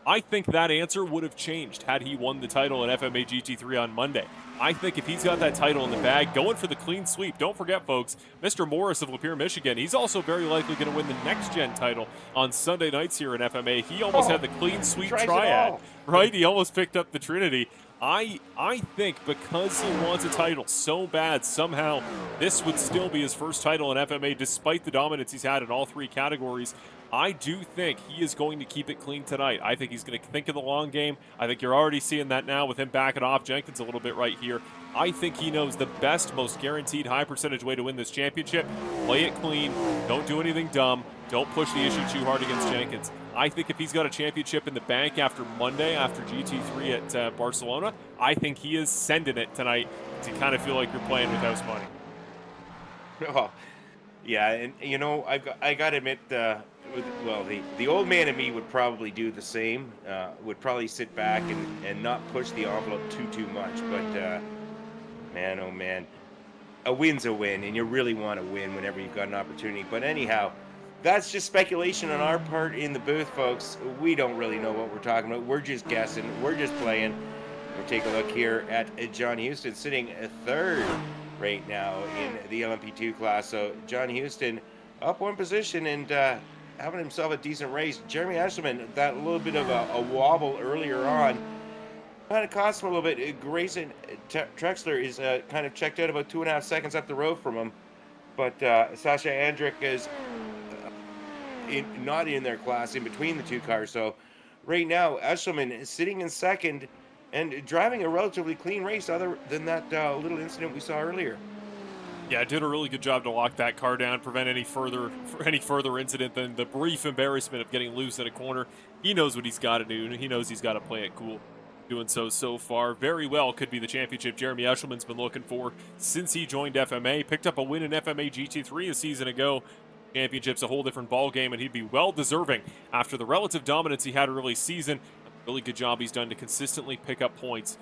B: I think that answer would have changed had he won the title at FMA GT3 on Monday. I think if he's got that title in the bag, going for the clean sweep. Don't forget, folks, Mr. Morris of Lapeer, Michigan, he's also very likely going to win the next-gen title on Sunday nights here in FMA. He almost had the clean sweep triad, right? He almost picked up the Trinity. I think because he wants a title so bad, somehow this would still be his first title in FMA despite the dominance he's had in all 3 categories. I do think he is going to keep it clean tonight. I think he's going to think of the long game. I think you're already seeing that now with him backing off Jenkins a little bit right here. I think he knows the best, most guaranteed high percentage way to win this championship. Play it clean. Don't do anything dumb. Don't push the issue too hard against Jenkins. I think if he's got a championship in the bank after Monday, after GT3 at Barcelona, I think he is sending it tonight to kind of feel like you're playing with house money.
C: Oh, yeah, and you know, I got to admit, Well, the old man in me would probably do the same. Would probably sit back and not push the envelope too much. But man, oh man, a win's a win, and you really want to win whenever you've got an opportunity. But anyhow, that's just speculation on our part in the booth, folks. We don't really know what we're talking about. We're just guessing. We're just playing. We'll take a look here at John Houston sitting third right now in the LMP2 class. So John Houston up one position and having himself a decent race. Jeremy Eshelman, that little bit of a wobble earlier on, kind of cost him a little bit. Grayson Trexler is kind of checked out about 2.5 seconds up the road from him. But Sasha Andrick is not in their class, in between the two cars. So right now, Eshelman is sitting in second and driving a relatively clean race other than that little incident we saw earlier.
B: Yeah, did a really good job to lock that car down, prevent any further incident than the brief embarrassment of getting loose in a corner. He knows what he's got to do, and he knows he's got to play it cool. Doing so far very well. Could be the championship Jeremy Eshelman's been looking for since he joined FMA. Picked up a win in FMA GT3 a season ago. Championship's a whole different ball game, and he'd be well deserving after the relative dominance he had early season. A really good job he's done to consistently pick up points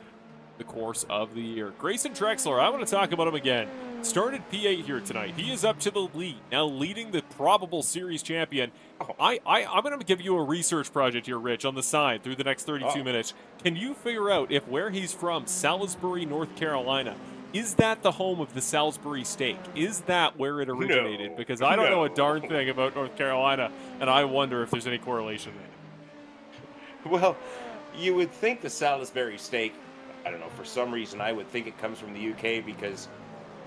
B: the course of the year. Grayson Trexler, I want to talk about him again. Started P8 here tonight. He is up to the lead, now leading the probable series champion. I'm going to give you a research project here, Rich, on the side through the next 32 minutes. Can you figure out if where he's from, Salisbury, North Carolina, is that the home of the Salisbury steak? Is that where it originated?
C: No.
B: Because I don't know a darn thing about North Carolina, and I wonder if there's any correlation there.
C: Well, you would think the Salisbury steak, I don't know, for some reason I would think it comes from the UK because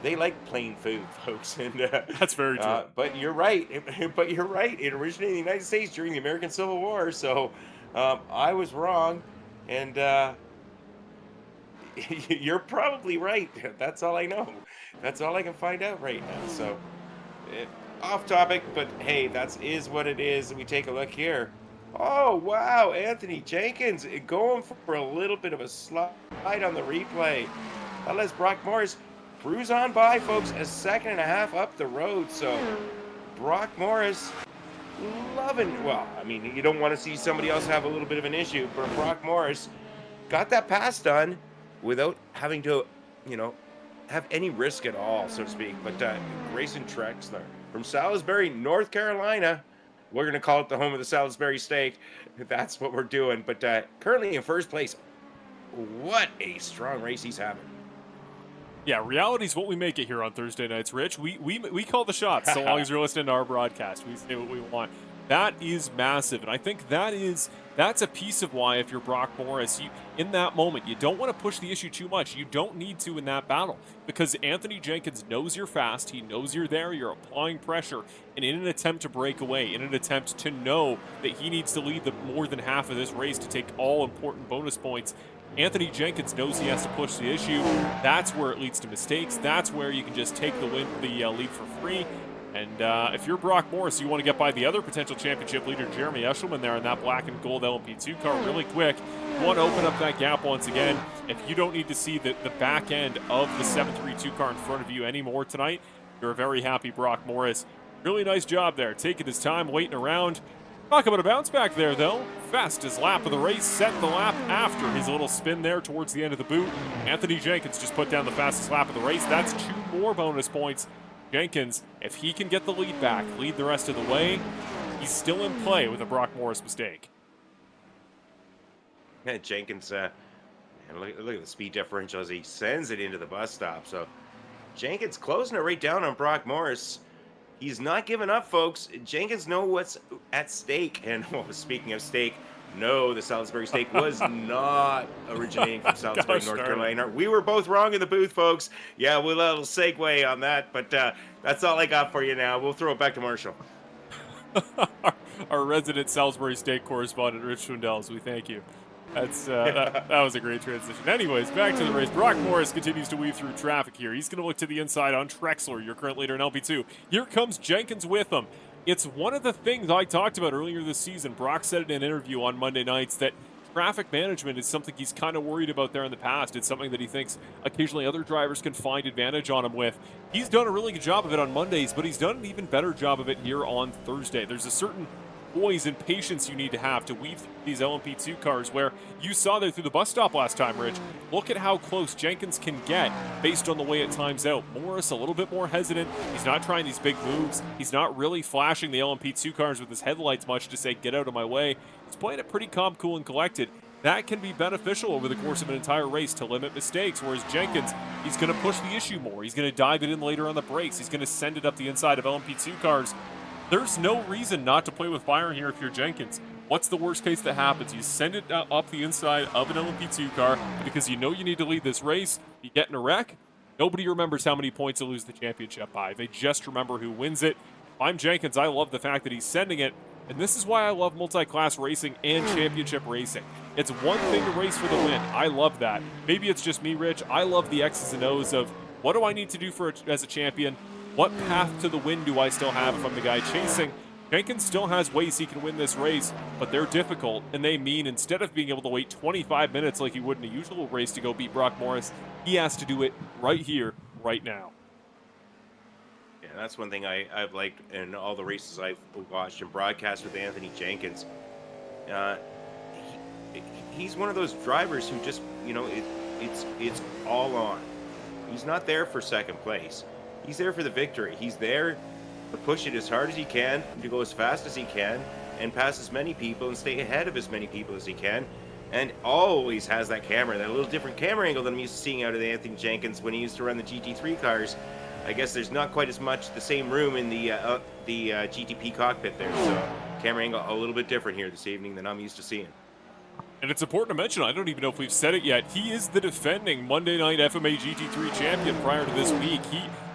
C: they like plain food, folks. And
B: that's very true.
C: But you're right. It originated in the United States during the American Civil War. So I was wrong. And you're probably right. That's all I know. That's all I can find out right now. So off topic, but hey, that is what it is. We take a look here. Oh, wow, Anthony Jenkins going for a little bit of a slide on the replay. That lets Brock Morris cruise on by, folks, a 2.5 seconds up the road. So Brock Morris loving, well, I mean, you don't want to see somebody else have a little bit of an issue, but Brock Morris got that pass done without having to, have any risk at all, so to speak. But Grayson Trexler from Salisbury, North Carolina. We're going to call it the home of the Salisbury steak. That's what we're doing. But currently in first place, what a strong race he's having.
B: Yeah, reality's what we make it here on Thursday nights, Rich. We call the shots so long as you're listening to our broadcast. We say what we want. That is massive, and I think that's a piece of why, if you're Brock Morris, in that moment, you don't want to push the issue too much. You don't need to in that battle, because Anthony Jenkins knows you're fast. He knows you're there. You're applying pressure, and in an attempt to break away, in an attempt to know that he needs to lead the more than half of this race to take all important bonus points, Anthony Jenkins knows he has to push the issue. That's where it leads to mistakes. That's where you can just take the lead for free. And if you're Brock Morris, you want to get by the other potential championship leader, Jeremy Eshelman, there in that black and gold LMP2 car really quick. You want to open up that gap once again. If you don't need to see the back end of the 732 car in front of you anymore tonight, you're a very happy Brock Morris. Really nice job there, taking his time, waiting around. Talk about a bounce back there, though. Fastest lap of the race, set the lap after his little spin there towards the end of the boot. Anthony Jenkins just put down the fastest lap of the race. That's 2 more bonus points. Jenkins, if he can get the lead back, lead the rest of the way, he's still in play with a Brock Morris mistake.
C: Yeah, Jenkins, look at the speed differential as he sends it into the bus stop. So Jenkins closing it right down on Brock Morris. He's not giving up, folks. Jenkins knows what's at stake. And speaking of steak, no, the Salisbury steak was not originating from Salisbury, North Carolina. We were both wrong in the booth, folks. Yeah, we'll let a little segue on that, but that's all I got for you now. We'll throw it back to Marshall.
B: Our resident Salisbury steak correspondent, Rich Schwindels, we thank you. That was a great transition. Anyways, back to the race. Brock Morris continues to weave through traffic here. He's going to look to the inside on Trexler, your current leader in LP2. Here comes Jenkins with him. It's one of the things I talked about earlier this season. Brock said in an interview on Monday nights that traffic management is something he's kind of worried about there in the past. It's something that he thinks occasionally other drivers can find advantage on him with. He's done a really good job of it on Mondays, but he's done an even better job of it here on Thursday. There's a certain poise and patience you need to have to weave through these LMP2 cars, where you saw there through the bus stop last time, Rich. Look at how close Jenkins can get based on the way it times out. Morris a little bit more hesitant. He's not trying these big moves. He's not really flashing the LMP2 cars with his headlights much to say, get out of my way. He's playing it pretty calm, cool, and collected. That can be beneficial over the course of an entire race to limit mistakes, whereas Jenkins, he's going to push the issue more. He's going to dive it in later on the brakes. He's going to send it up the inside of LMP2 cars. There's no reason not to play with fire here if you're Jenkins. What's the worst case that happens? You send it up the inside of an LMP2 car because you know you need to lead this race. You get in a wreck. Nobody remembers how many points you lose the championship by. They just remember who wins it. If I'm Jenkins, I love the fact that he's sending it. And this is why I love multi-class racing and championship racing. It's one thing to race for the win. I love that. Maybe it's just me, Rich. I love the X's and O's of what do I need to do as a champion? What path to the win do I still have if I'm the guy chasing? Jenkins still has ways he can win this race, but they're difficult, and they mean instead of being able to wait 25 minutes like he would in a usual race to go beat Brock Morris, he has to do it right here, right now.
C: Yeah, that's one thing I've liked in all the races I've watched and broadcast with Anthony Jenkins. He's one of those drivers who just, it's all on. He's not there for second place. He's there for the victory. He's there to push it as hard as he can, to go as fast as he can, and pass as many people and stay ahead of as many people as he can. And always has that camera, that little different camera angle than I'm used to seeing out of Anthony Jenkins when he used to run the GT3 cars. I guess there's not quite as much the same room in the GTP cockpit there, so camera angle a little bit different here this evening than I'm used to seeing.
B: And it's important to mention, I don't even know if we've said it yet, he is the defending Monday Night FMA GT3 champion prior to this week.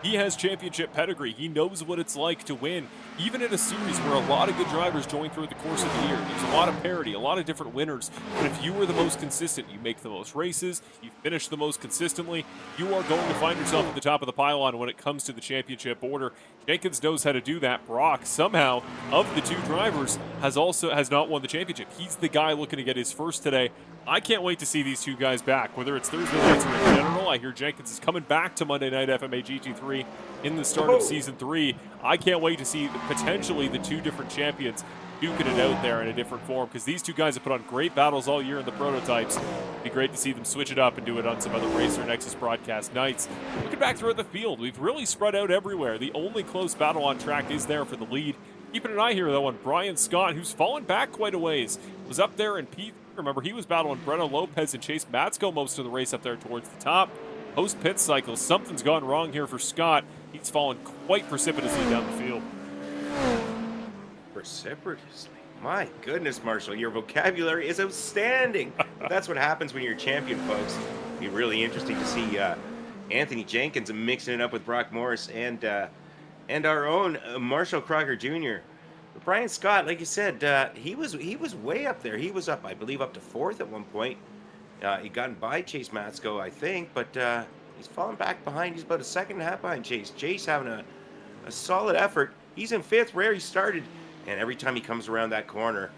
B: He has championship pedigree. He knows what it's like to win, even in a series where a lot of good drivers join through the course of the year. There's a lot of parity, a lot of different winners. But if you are the most consistent, you make the most races, you finish the most consistently, you are going to find yourself at the top of the pylon when it comes to the championship order. Jenkins knows how to do that. Brock, somehow, of the two drivers, has not won the championship. He's the guy looking to get his first today. I can't wait to see these two guys back, whether it's Thursday nights or in general. I hear Jenkins is coming back to Monday Night FMA GT3 in the start of Season 3. I can't wait to see potentially the two different champions duking it out there in a different form, because these two guys have put on great battles all year in the prototypes. It'd be great to see them switch it up and do it on some other Racer Nexus broadcast nights. Looking back throughout the field, we've really spread out everywhere. The only close battle on track is there for the lead. Keeping an eye here, though, on Brian Scott, who's fallen back quite a ways. Was up there in P3. Remember, he was battling Breno Lopez and Chase Matsko most of the race up there towards the top. Post-pit cycle, something's gone wrong here for Scott. He's fallen quite precipitously down the field.
C: Precipitously? My goodness, Marshall, your vocabulary is outstanding. But that's what happens when you're a champion, folks. It'd be really interesting to see Anthony Jenkins mixing it up with Brock Morris and our own Marshall Crocker Jr. But Brian Scott, like you said, he was way up there. He was up, I believe, up to fourth at one point. He gotten by Chase Matsko, I think, but he's fallen back behind. He's about a second and a half behind Chase. Chase having a solid effort. He's in fifth, where he started, and every time he comes around that corner,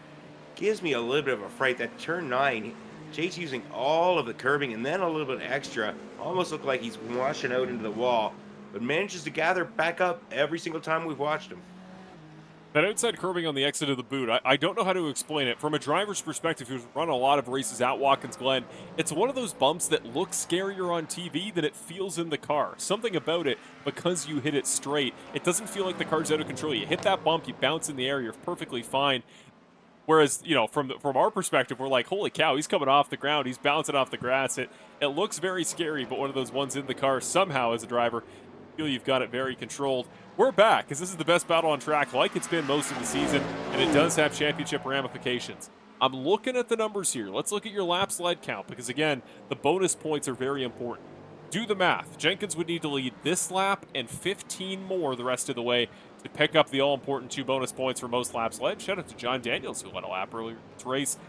C: gives me a little bit of a fright. That turn 9, Chase using all of the curbing and then a little bit extra, almost look like he's washing out into the wall, but manages to gather back up every single time we've watched him.
B: That outside curbing on the exit of the boot, I don't know how to explain it. From a driver's perspective who's run a lot of races at Watkins Glen, it's one of those bumps that looks scarier on TV than it feels in the car. Something about it, because you hit it straight, it doesn't feel like the car's out of control. You hit that bump, you bounce in the air, you're perfectly fine. Whereas, from our perspective, we're like, holy cow, he's coming off the ground, he's bouncing off the grass. It looks very scary, but one of those ones in the car, somehow, as a driver, feel you've got it very controlled. We're back, because this is the best battle on track like it's been most of the season, and it does have championship ramifications. I'm looking at the numbers here. Let's look at your lap sled count, because again, the bonus points are very important. Do the math. Jenkins would need to lead this lap and 15 more the rest of the way to pick up the all-important 2 bonus points for most laps led. Shout out to John Daniels, who led a lap earlier in this race.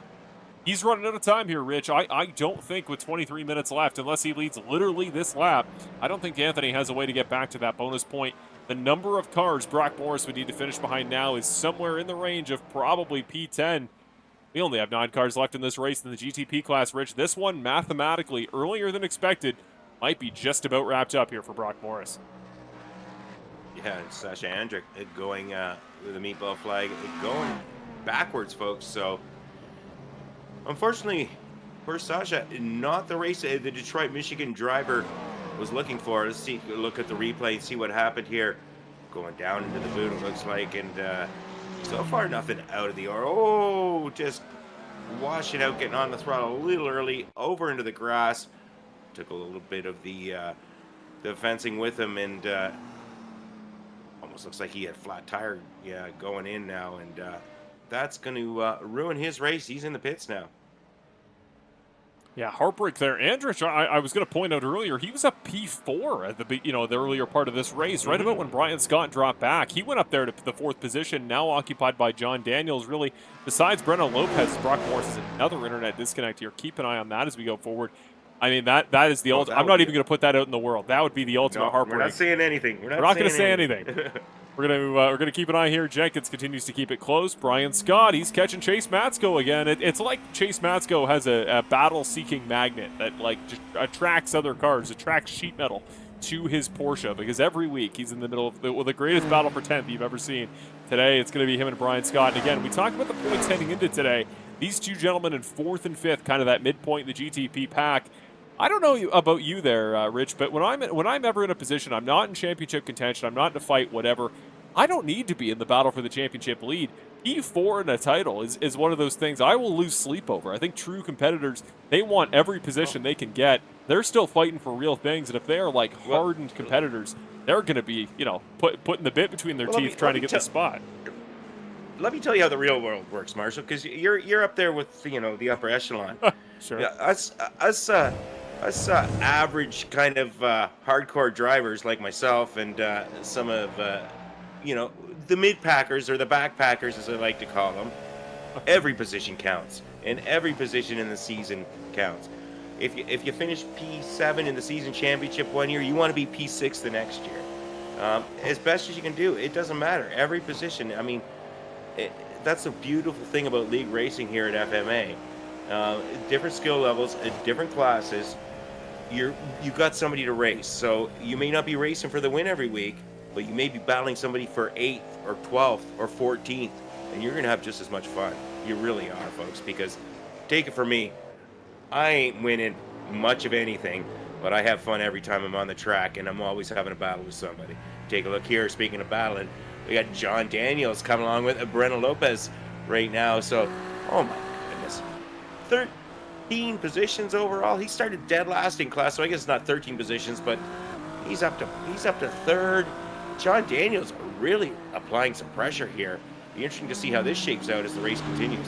B: He's running out of time here, Rich. I don't think with 23 minutes left, unless he leads literally this lap, I don't think Anthony has a way to get back to that bonus point. The number of cars Brock Morris would need to finish behind now is somewhere in the range of probably P10. We only have 9 cars left in this race in the GTP class, Rich. This one, mathematically, earlier than expected, might be just about wrapped up here for Brock Morris.
C: Yeah, and Sasha Andrick going with the meatball flag going. backwards, folks. So, unfortunately, for Sasha, not the race the Detroit, Michigan driver was looking for. Let's look at the replay and see what happened here. Going down into the boot, it looks like, and so far nothing out of the order. Oh, just washing out, getting on the throttle a little early, over into the grass. Took a little bit of the fencing with him, and almost looks like he had flat tire, going in now, and that's going to ruin his race. He's in the pits now.
B: Yeah, heartbreak there. Andrich, I was going to point out earlier, he was a P4 at the earlier part of this race, right about when Brian Scott dropped back. He went up there to the 4th position, now occupied by John Daniels. Really, besides Breno Lopez, Brock Morris is another internet disconnect here. Keep an eye on that as we go forward. I mean, that is the ultimate. I'm not even going to put that out in the world. That would be the ultimate heartbreak.
C: We're not saying anything. We're
B: not going to say anything. We're gonna keep an eye here. Jenkins continues to keep it close. Brian Scott, he's catching Chase Matsko again. It's like Chase Matsko has a battle-seeking magnet that just attracts other cars, attracts sheet metal to his Porsche, because every week he's in the middle of the greatest battle for 10th you've ever seen. Today it's going to be him and Brian Scott. And again, we talked about the points heading into today. These two gentlemen in 4th and 5th, kind of that midpoint in the GTP pack. I don't know about you there, Rich, but when I'm ever in a position, I'm not in championship contention, I'm not in a fight, whatever, I don't need to be in the battle for the championship lead. P4 in a title is one of those things I will lose sleep over. I think true competitors, they want every position they can get. They're still fighting for real things, and if they are hardened competitors, they're going to be, putting the bit between their teeth trying to get the spot.
C: Let me tell you how the real world works, Marshall, because you're up there with the upper echelon.
B: Sure.
C: Yeah, us average kind of hardcore drivers like myself and some of the mid-packers, or the backpackers as I like to call them, every position counts, and every position in the season counts. If you finish P7 in the season championship one year, you want to be P6 the next year, as best as you can do. It doesn't matter, every position. I mean, that's the beautiful thing about league racing here at FMA. Different skill levels, different classes. You've got somebody to race, so you may not be racing for the win every week, but you may be battling somebody for 8th or 12th or 14th, and you're going to have just as much fun. You really are, folks, because take it from me, I ain't winning much of anything, but I have fun every time I'm on the track, and I'm always having a battle with somebody. Take a look here. Speaking of battling, we got John Daniels coming along with Breno Lopez right now, so, oh my goodness. 13 positions overall. He started dead last in class, so I guess it's not 13 positions, but he's up to 3rd. John Daniels really applying some pressure here. Be interesting to see how this shapes out as the race continues.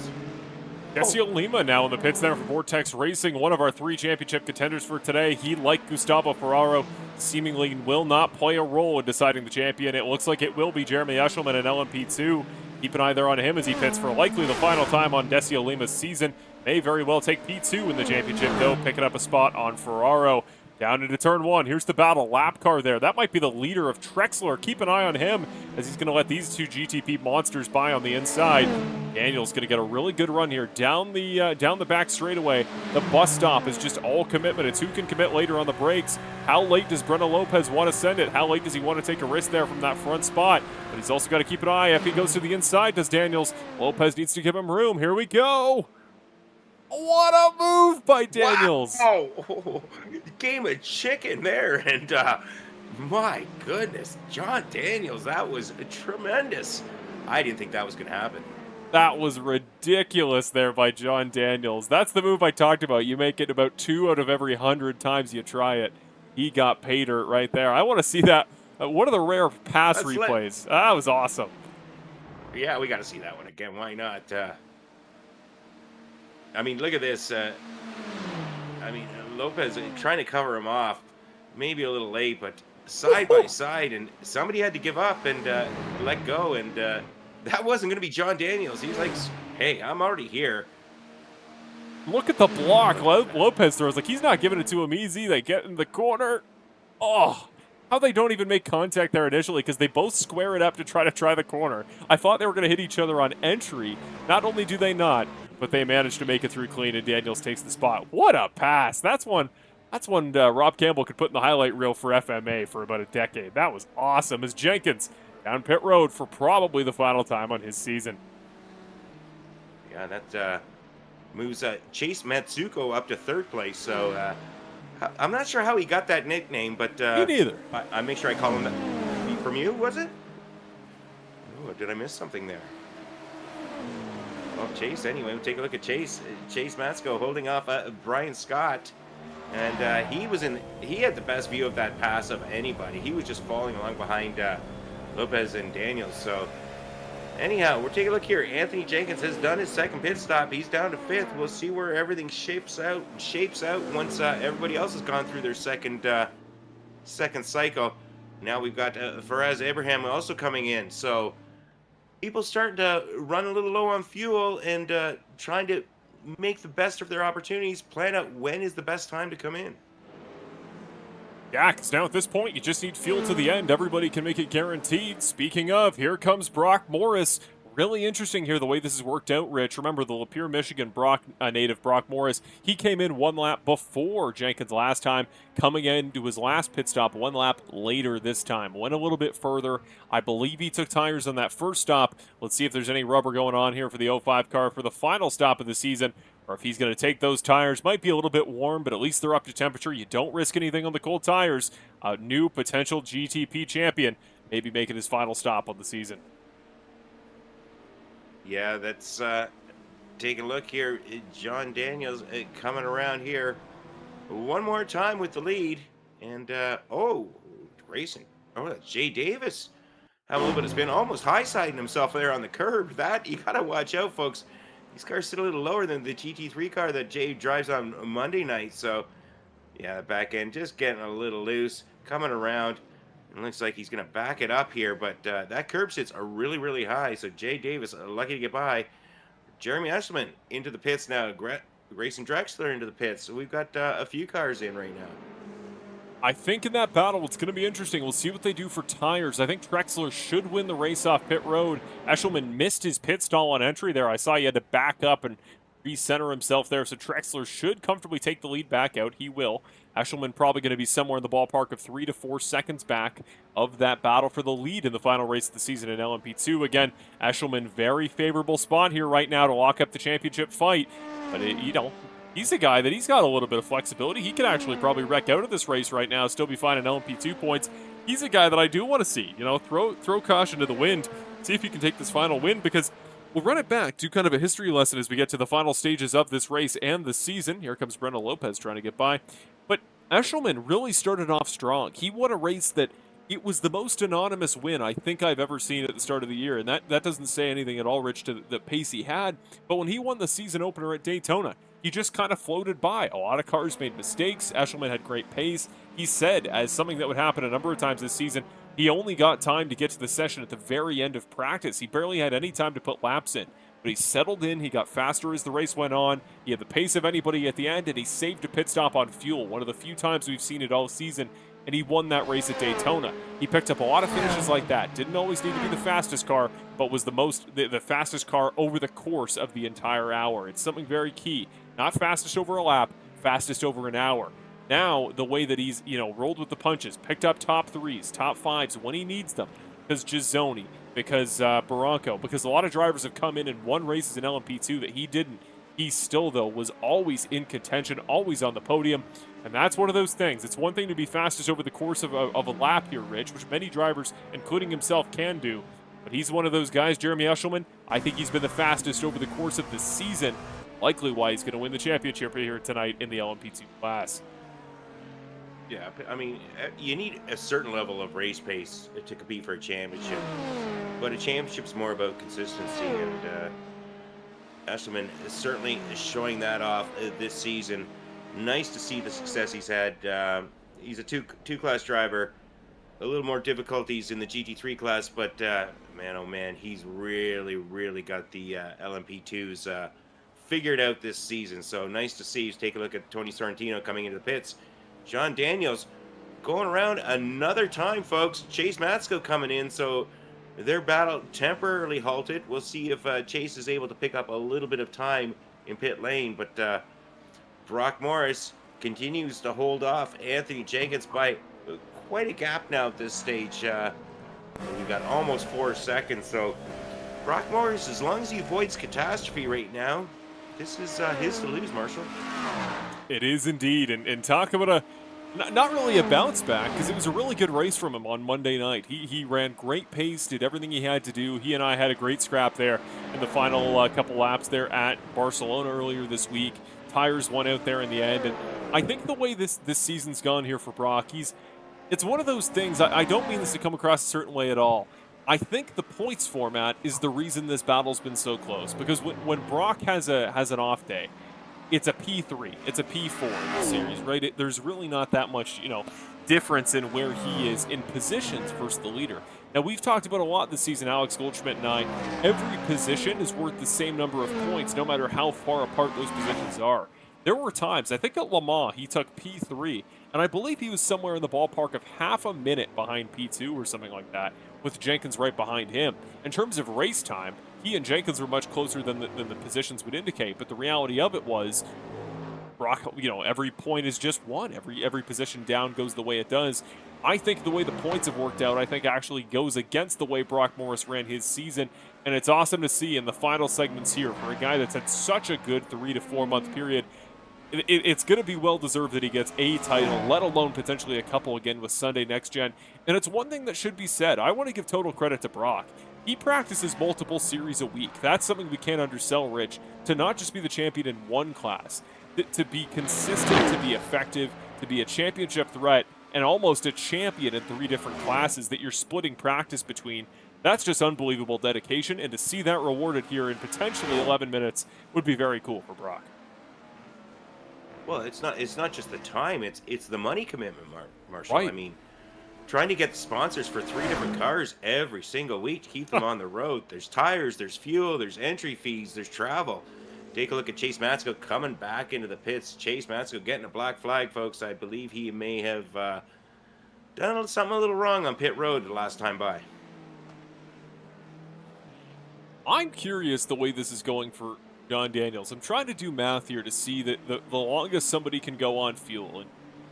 B: Decio Lima now in the pits there for Vortex Racing, one of our 3 championship contenders for today. He, like Gustavo Ferraro, seemingly will not play a role in deciding the champion. It looks like it will be Jeremy Eshelman in LMP2. Keep an eye there on him as he pits for likely the final time on Decio Lima's season. May very well take P2 in the championship, though, picking up a spot on Ferraro. Down into turn 1. Here's the battle. Lap car there. That might be the leader of Trexler. Keep an eye on him as he's going to let these 2 GTP monsters by on the inside. Daniel's going to get a really good run here down the back straightaway. The bus stop is just all commitment. It's who can commit later on the brakes. How late does Breno Lopez want to send it? How late does he want to take a risk there from that front spot? But he's also got to keep an eye. If he goes to the inside, does Daniels? Lopez needs to give him room. Here we go. What a move by Daniels.
C: Wow. Game of chicken there. And my goodness, John Daniels, that was tremendous. I didn't think that was going to happen.
B: That was ridiculous there by John Daniels. That's the move I talked about. You make it about 2 out of every 100 times you try it. He got pay dirt right there. I want to see that. One of the rare pass replays. That was awesome.
C: Yeah, we got to see that one again. Why not? I mean, look at this. Lopez trying to cover him off. Maybe a little late, but side by side. And somebody had to give up and let go. And that wasn't going to be John Daniels. He's like, hey, I'm already here.
B: Look at the block Lopez throws. Like, he's not giving it to him easy. They get in the corner. Oh, how they don't even make contact there initially, because they both square it up to try the corner. I thought they were going to hit each other on entry. Not only do they not, but they managed to make it through clean, and Daniels takes the spot. What a pass. That's one Rob Campbell could put in the highlight reel for FMA for about a decade. That was awesome as Jenkins down pit road for probably the final time on his season.
C: Yeah, that moves Chase Matsuko up to 3rd place. So I'm not sure how he got that nickname, but
B: Me neither.
C: I make sure I call him that. From you, was it? Oh, did I miss something there? Well, Chase, anyway, we'll take a look at Chase. Chase Matsuko holding off Brian Scott. And he had the best view of that pass of anybody. He was just following along behind Lopez and Daniels. So anyhow, we're taking a look here. Anthony Jenkins has done his 2nd pit stop. He's down to 5th. We'll see where everything shapes out once everybody else has gone through their second cycle. Now we've got Faraz Abraham also coming in. So people starting to run a little low on fuel and trying to make the best of their opportunities, plan out when is the best time to come in.
B: Yeah, because now at this point, you just need fuel to the end. Everybody can make it guaranteed. Speaking of, here comes Brock Morris. Really interesting here the way this has worked out, Rich. Remember, the Lapeer, Michigan native Brock Morris, he came in 1 lap before Jenkins last time, coming into his last pit stop 1 lap later this time. Went a little bit further. I believe he took tires on that first stop. Let's see if there's any rubber going on here for the 05 car for the final stop of the season, or if he's going to take those tires. Might be a little bit warm, but at least they're up to temperature. You don't risk anything on the cold tires. A new potential GTP champion maybe making his final stop on the season.
C: Yeah, that's take a look here. John Daniels coming around here one more time with the lead. And, racing. Oh, that's Jay Davis. Have a little bit of spin. Almost high-siding himself there on the curb. That, you got to watch out, folks. These cars sit a little lower than the GT3 car that Jay drives on Monday night. So, yeah, the back end just getting a little loose. Coming around. It looks like he's going to back it up here, but that curb sits are really, really high. So Jay Davis, lucky to get by. Jeremy Eshelman into the pits now. Grayson Drexler into the pits. So we've got a few cars in right now.
B: I think in that battle, it's going to be interesting. We'll see what they do for tires. I think Drexler should win the race off pit road. Eshelman missed his pit stall on entry there. I saw he had to back up and recenter himself there. So Drexler should comfortably take the lead back out. He will. Eshelman probably going to be somewhere in the ballpark of 3 to 4 seconds back of that battle for the lead in the final race of the season in LMP2. Again, Eshelman, very favorable spot here right now to lock up the championship fight. But, he's a guy that he's got a little bit of flexibility. He could actually probably wreck out of this race right now, still be fine in LMP2 points. He's a guy that I do want to see. Throw caution to the wind, see if he can take this final win, because we'll run it back, do kind of a history lesson as we get to the final stages of this race and the season. Here comes Brendan Lopez trying to get by. But Eshelman really started off strong. He won a race that it was the most anonymous win I think I've ever seen at the start of the year. And that doesn't say anything at all, Rich, to the pace he had. But when he won the season opener at Daytona, he just kind of floated by. A lot of cars made mistakes. Eshelman had great pace. He said, as something that would happen a number of times this season, he only got time to get to the session at the very end of practice. He barely had any time to put laps in. But he settled in, he got faster as the race went on, he had the pace of anybody at the end, and he saved a pit stop on fuel, one of the few times we've seen it all season, and he won that race at Daytona. He picked up a lot of finishes like that, didn't always need to be the fastest car, but was the fastest car over the course of the entire hour. It's something very key. Not fastest over a lap, fastest over an hour. Now, the way that he's, rolled with the punches, picked up top 3s, top 5s when he needs them, because Gizzoni, because Barranco, because a lot of drivers have come in and won races in LMP2 that he didn't. He still, though, was always in contention, always on the podium, and that's one of those things. It's one thing to be fastest over the course of a lap here, Rich, which many drivers, including himself, can do, but he's one of those guys, Jeremy Eshelman. I think he's been the fastest over the course of the season, likely why he's going to win the championship here tonight in the LMP2 class.
C: Yeah, I mean, you need a certain level of race pace to compete for a championship, but a championship's more about consistency, and Eshelman is certainly showing that off this season. Nice to see the success he's had. He's a two-class driver, a little more difficulties in the GT3 class, but man, oh man, he's really got the LMP2s figured out this season. So nice to see. Take a look at Tony Sorrentino coming into the pits. John Daniels going around another time, folks. Chase Matsuko coming in, so their battle temporarily halted. We'll see if Chase is able to pick up a little bit of time in pit lane, but Brock Morris continues to hold off Anthony Jenkins by quite a gap now at this stage. We've got almost 4 seconds, so Brock Morris, as long as he avoids catastrophe right now, this is his to lose, Marshall.
B: It is indeed, and talk about a not really a bounce back, because it was a really good race from him on Monday night. He ran great pace, did everything he had to do. He and I had a great scrap there in the final couple laps there at Barcelona earlier this week. Tires won out there in the end, and I think the way this season's gone here for Brock, it's one of those things. I don't mean this to come across a certain way at all. I think the points format is the reason this battle's been so close, because when Brock has an off day, it's a P3, it's a P4 in the series, right? There's really not that much, difference in where he is in positions versus the leader. Now, we've talked about a lot this season, Alex Goldschmidt and I. Every position is worth the same number of points, no matter how far apart those positions are. There were times, I think at Le Mans, he took P3, and I believe he was somewhere in the ballpark of half a minute behind P2 or something like that, with Jenkins right behind him. In terms of race time, he and Jenkins were much closer than the positions would indicate, but the reality of it was, Brock, every point is just one. Every position down goes the way it does. I think the way the points have worked out, I think actually goes against the way Brock Morris ran his season, and it's awesome to see in the final segments here for a guy that's had such a good 3 to 4 month period. It's going to be well-deserved that he gets a title, let alone potentially a couple again with Sunday Next Gen. And it's one thing that should be said. I want to give total credit to Brock. He practices multiple series a week. That's something we can't undersell, Rich, to not just be the champion in one class, to be consistent, to be effective, to be a championship threat, and almost a champion in 3 different classes that you're splitting practice between. That's just unbelievable dedication, and to see that rewarded here in potentially 11 minutes would be very cool for Brock.
C: Well, it's not just the time, it's the money commitment, Marshall.
B: Right.
C: I mean, trying to get sponsors for 3 different cars every single week to keep them on the road. There's tires, there's fuel, there's entry fees, there's travel. Take a look at Chase Matsko coming back into the pits. Chase Matsko getting a black flag, folks. I believe he may have done something a little wrong on pit road the last time by.
B: I'm curious the way this is going for John Daniels. I'm trying to do math here to see that the longest somebody can go on fuel.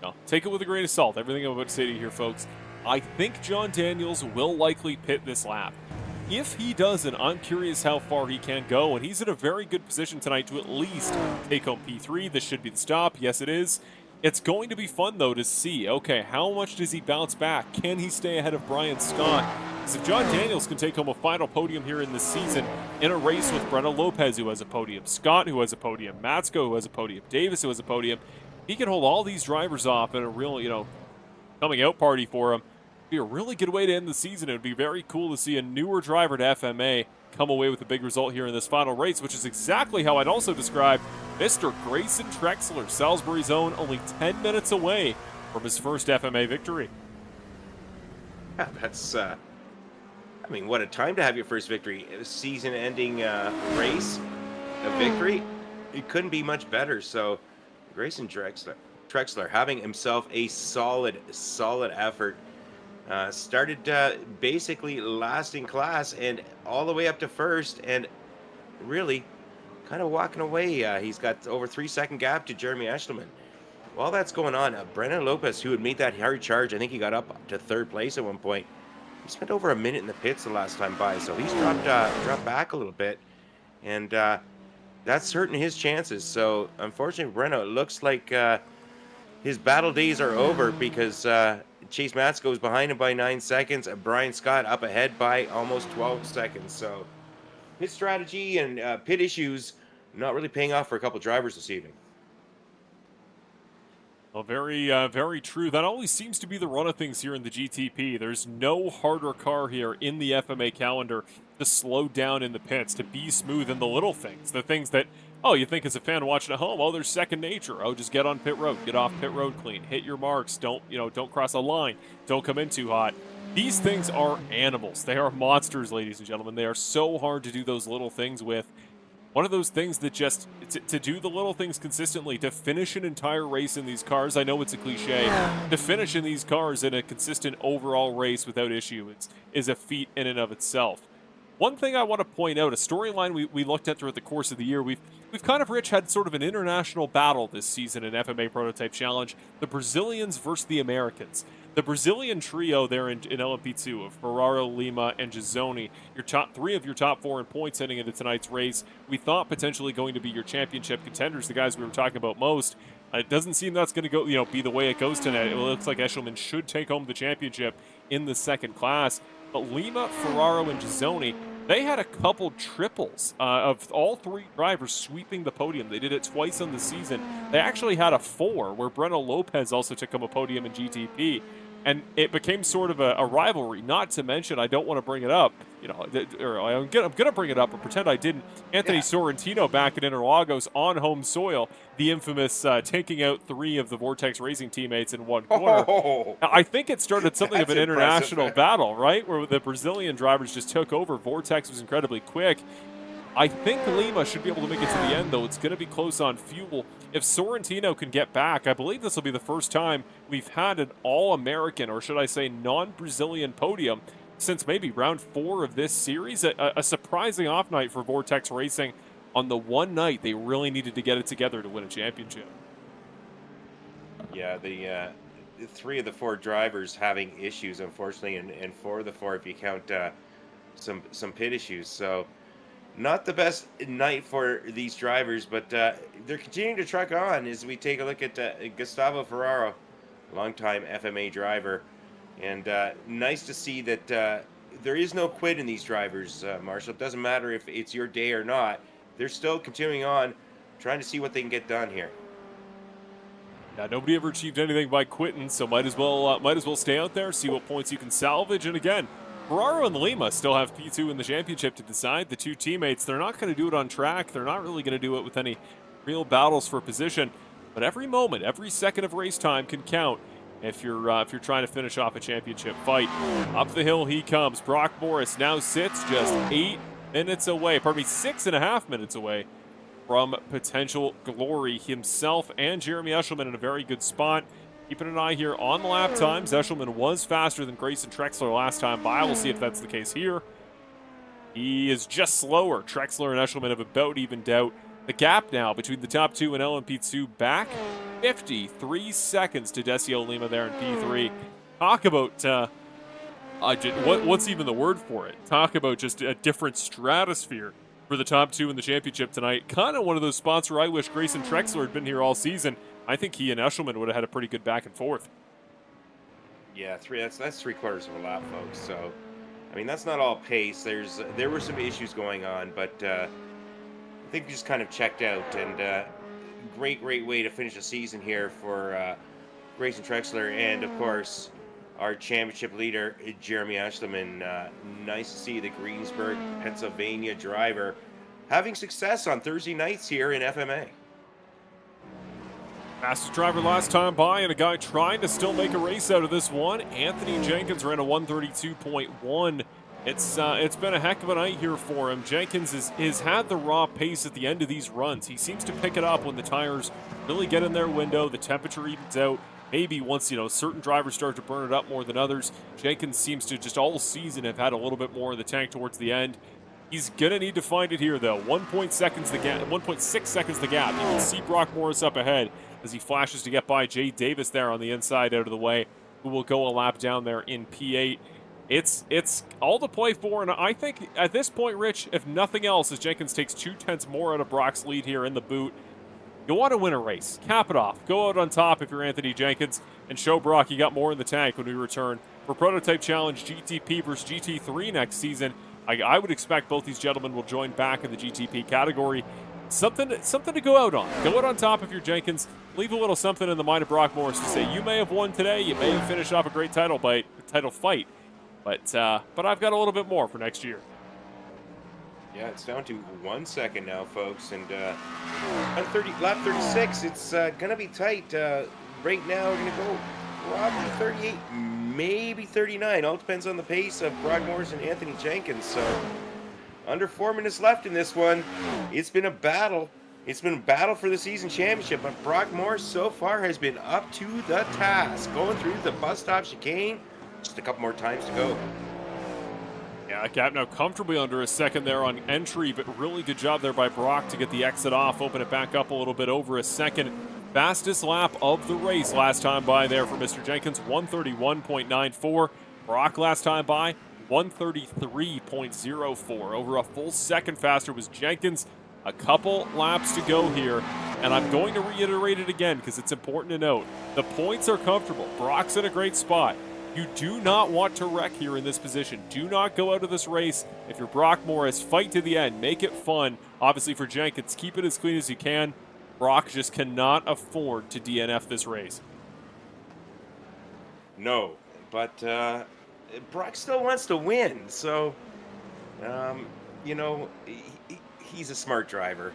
B: And take it with a grain of salt, everything I'm about to say to you here, folks. I think John Daniels will likely pit this lap. If he doesn't, I'm curious how far he can go, and he's in a very good position tonight to at least take home P3. This should be the stop. Yes, it is. It's going to be fun, though, to see, okay, how much does he bounce back? Can he stay ahead of Brian Scott? Because if John Daniels can take home a final podium here in this season in a race with Breno Lopez, who has a podium, Scott, who has a podium, Matsko, who has a podium, Davis, who has a podium, he can hold all these drivers off in a real, coming out party for him. It'd be a really good way to end the season. It would be very cool to see a newer driver to FMA come away with a big result here in this final race, which is exactly how I'd also describe Mr. Grayson Trexler, Salisbury's own, only 10 minutes away from his first FMA victory.
C: Yeah, that's, what a time to have your first victory. A season-ending race, a victory. It couldn't be much better. So, Grayson Trexler having himself a solid effort. Started basically last in class and all the way up to first, and really kind of walking away. He's got over 3-second gap to Jeremy Eshelman. While that's going on, Breno Lopez, who had made that hard charge, I think he got up to 3rd place at one point. He spent over a minute in the pits the last time by, so he's dropped back a little bit, and that's hurting his chances. So unfortunately, Breno, it looks like his battle days are over, because Chase Matsko is behind him by 9 seconds, and Brian Scott up ahead by almost 12 seconds. So pit strategy and pit issues not really paying off for a couple drivers this evening.
B: Well, very true. That always seems to be the run of things here in the GTP. There's no harder car here in the FMA calendar to slow down in the pits, to be smooth in the little things, the things that, you think as a fan watching at home, they're second nature. Just get on pit road, get off pit road clean, hit your marks, don't cross a line, don't come in too hot. These things are animals. They are monsters, ladies and gentlemen. They are so hard to do those little things with. One of those things that just, to do the little things consistently, to finish an entire race in these cars, I know it's a cliche, to finish in these cars in a consistent overall race without issue is a feat in and of itself. One thing I want to point out, a storyline we looked at throughout the course of the year, we've kind of, Rich, had sort of an international battle this season in FMA Prototype Challenge, the Brazilians versus the Americans. the Brazilian trio there in LMP2 of Ferraro, Lima, and Gizzoni, your top 3 of your top 4 in points heading into tonight's race, we thought potentially going to be your championship contenders, the guys we were talking about most. It doesn't seem that's going to go, be the way it goes tonight. It looks like Eshelman should take home the championship in the second class. But Lima, Ferraro, and Gizzoni, they had a couple triples of all 3 drivers sweeping the podium. They did it twice on the season. They actually had a 4 where Breno Lopez also took home a podium in GTP. And it became sort of a rivalry, not to mention, I don't want to bring it up, or I'm going to bring it up, but pretend I didn't. Anthony Sorrentino back at Interlagos on home soil, the infamous taking out 3 of the Vortex Racing teammates in one corner. I think it started something of an international battle, right, where the Brazilian drivers just took over. Vortex was incredibly quick. I think Lima should be able to make it to the end, though. It's going to be close on fuel. If Sorrentino can get back, I believe this will be the first time we've had an all-American, or should I say non-Brazilian podium, since maybe round 4 of this series. A surprising off night for Vortex Racing on the one night they really needed to get it together to win a championship.
C: Yeah, the 3 of the 4 drivers having issues, unfortunately, and 4 of the 4 if you count some pit issues. So not the best night for these drivers, but they're continuing to truck on as we take a look at Gustavo Ferraro, longtime FMA driver. And nice to see that there is no quit in these drivers, Marshall. It doesn't matter if it's your day or not. They're still continuing on, trying to see what they can get done here.
B: Yeah, nobody ever achieved anything by quitting, so might as well stay out there, see what points you can salvage. And again, Ferraro and Lima still have P2 in the championship to decide. The 2 teammates, they're not going to do it on track. They're not really going to do it with any real battles for position. But every moment, every second of race time can count if you're trying to finish off a championship fight. Up the hill he comes. Brock Morris now sits just 8 minutes away. Pardon me, 6.5 minutes away from potential glory. Himself and Jeremy Eshelman in a very good spot. Keeping an eye here on the lap times. Eshelman was faster than Grayson Trexler last time by. We'll see if that's the case here. He is just slower. Trexler and Eshelman have about evened out. The gap now between the top 2 and LMP2 back 53 seconds to Decio Lima there in P3. Talk about, what's even the word for it? Talk about just a different stratosphere for the top 2 in the championship tonight. Kind of one of those spots where I wish Grayson Trexler had been here all season. I think he and Eshelman would have had a pretty good back and forth. Yeah,
C: that's 3/4 of a lap, folks. So, I mean, that's not all pace. There were some issues going on, but I think we just kind of checked out. And great way to finish the season here for Grayson Trexler and, of course, our championship leader, Jeremy Eshelman. Nice to see the Greensburg, Pennsylvania driver having success on Thursday nights here in FMA.
B: Fastest driver last time by, and a guy trying to still make a race out of this one. Anthony Jenkins ran a 132.1. It's been a heck of a night here for him. Jenkins has had the raw pace at the end of these runs. He seems to pick it up when the tires really get in their window, the temperature evens out. Maybe once, certain drivers start to burn it up more than others. Jenkins seems to just all season have had a little bit more in the tank towards the end. He's going to need to find it here, though. 1.6 seconds the gap. You can see Brock Morris up ahead as he flashes to get by Jay Davis there on the inside out of the way, who will go a lap down there in P8. It's all to play for, and I think at this point, Rich, if nothing else, as Jenkins takes 0.2 more out of Brock's lead here in the boot, you want to win a race. Cap it off. Go out on top if you're Anthony Jenkins, and show Brock you got more in the tank when we return for Prototype Challenge GTP versus GT3 next season. I would expect both these gentlemen will join back in the GTP category. Something to go out on. Go out on top if you're Jenkins. Leave a little something in the mind of Brock Morris to say, you may have won today, you may have finished off a great title fight, but I've got a little bit more for next year.
C: Yeah, it's down to 1 second now, folks, and on lap 36, it's gonna be tight. Right now, we're gonna go probably 38, maybe 39. All depends on the pace of Brock Morris and Anthony Jenkins. So, under 4 minutes left in this one. It's been a battle. It's been a battle for the season championship, but Brock Morris so far has been up to the task, going through the bus stop chicane. Just a couple more times to go.
B: Yeah, gap now comfortably under a second there on entry, but really good job there by Brock to get the exit off, open it back up a little bit over a second. Fastest lap of the race last time by there for Mr. Jenkins, 131.94. Brock last time by, 133.04. Over a full second faster was Jenkins. A couple laps to go here, and I'm going to reiterate it again because it's important to note. The points are comfortable. Brock's in a great spot. You do not want to wreck here in this position. Do not go out of this race. If you're Brock Morris, fight to the end. Make it fun. Obviously for Jenkins, keep it as clean as you can. Brock just cannot afford to DNF this race.
C: No, but Brock still wants to win. So, you know, he's a smart driver.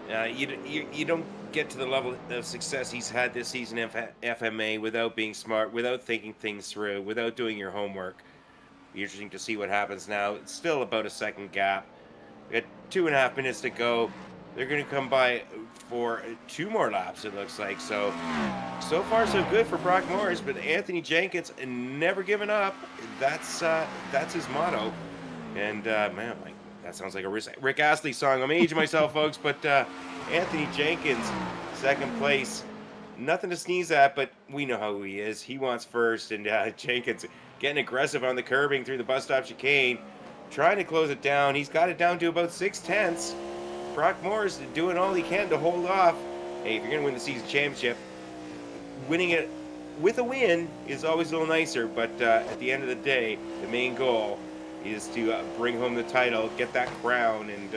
C: You don't get to the level of success he's had this season in FMA without being smart, without thinking things through, without doing your homework. Be interesting to see what happens now. It's still about a second gap. We got 2.5 minutes to go. They're going to come by for 2 more laps, it looks like. So far so good for Brock Morris, but Anthony Jenkins never giving up. That's his motto. And man, that sounds like a Rick Astley song. I'm aging myself, folks, but Anthony Jenkins, second place. Nothing to sneeze at, but we know how he is. He wants first, and Jenkins getting aggressive on the curbing through the bus stop chicane, trying to close it down. He's got it down to about 6/10. Brock Morris doing all he can to hold off. Hey, if you're going to win the season championship, winning it with a win is always a little nicer, but at the end of the day, the main goal is to bring home the title, get that crown, and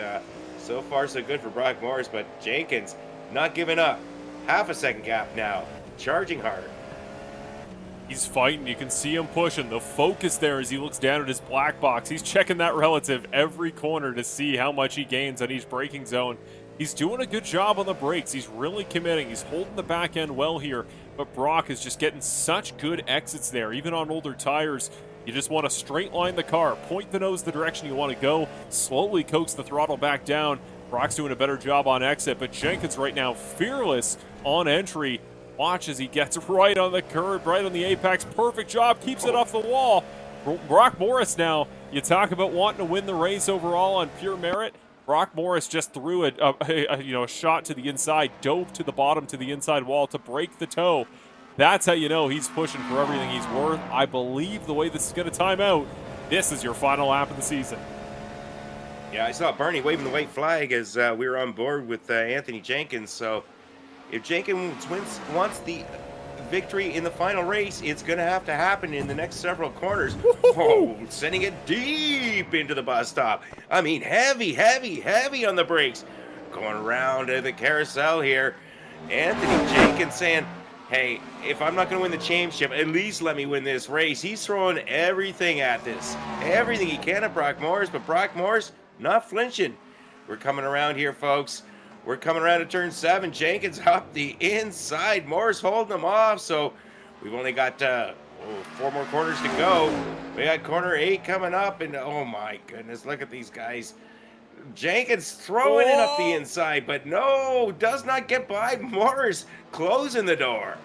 C: so far so good for Brock Morris, but Jenkins not giving up. Half a second gap now, charging hard.
B: He's fighting. You can see him pushing. The focus there as he looks down at his black box. He's checking that relative every corner to see how much he gains on each braking zone. He's doing a good job on the brakes. He's really committing. He's holding the back end well here, but Brock is just getting such good exits there, even on older tires. You just want to straight line the car, point the nose the direction you want to go, slowly coax the throttle back down. Brock's doing a better job on exit, but Jenkins right now fearless on entry. Watch as he gets right on the curb, right on the apex. Perfect job, keeps it off the wall. Brock Morris now, you talk about wanting to win the race overall on pure merit. Brock Morris just threw a shot to the inside, dove to the bottom to the inside wall to break the toe. That's how you know he's pushing for everything he's worth. I believe the way this is going to time out, this is your final lap of the season.
C: Yeah, I saw Barney waving the white flag as we were on board with Anthony Jenkins. So if Jenkins wants the victory in the final race, it's going to have to happen in the next several corners. Oh, sending it deep into the bus stop. I mean, heavy on the brakes. Going around the carousel here. Anthony Jenkins saying, hey, if I'm not going to win the championship, at least let me win this race. He's throwing everything at this. Everything he can at Brock Morris, but Brock Morris not flinching. We're coming around here, folks. We're coming around to turn 7. Jenkins up the inside. Morris holding him off, so we've only got 4 more corners to go. We got corner 8 coming up, and oh my goodness, look at these guys. Jenkins throwing it up the inside, but no, does not get by. Morris closing the door.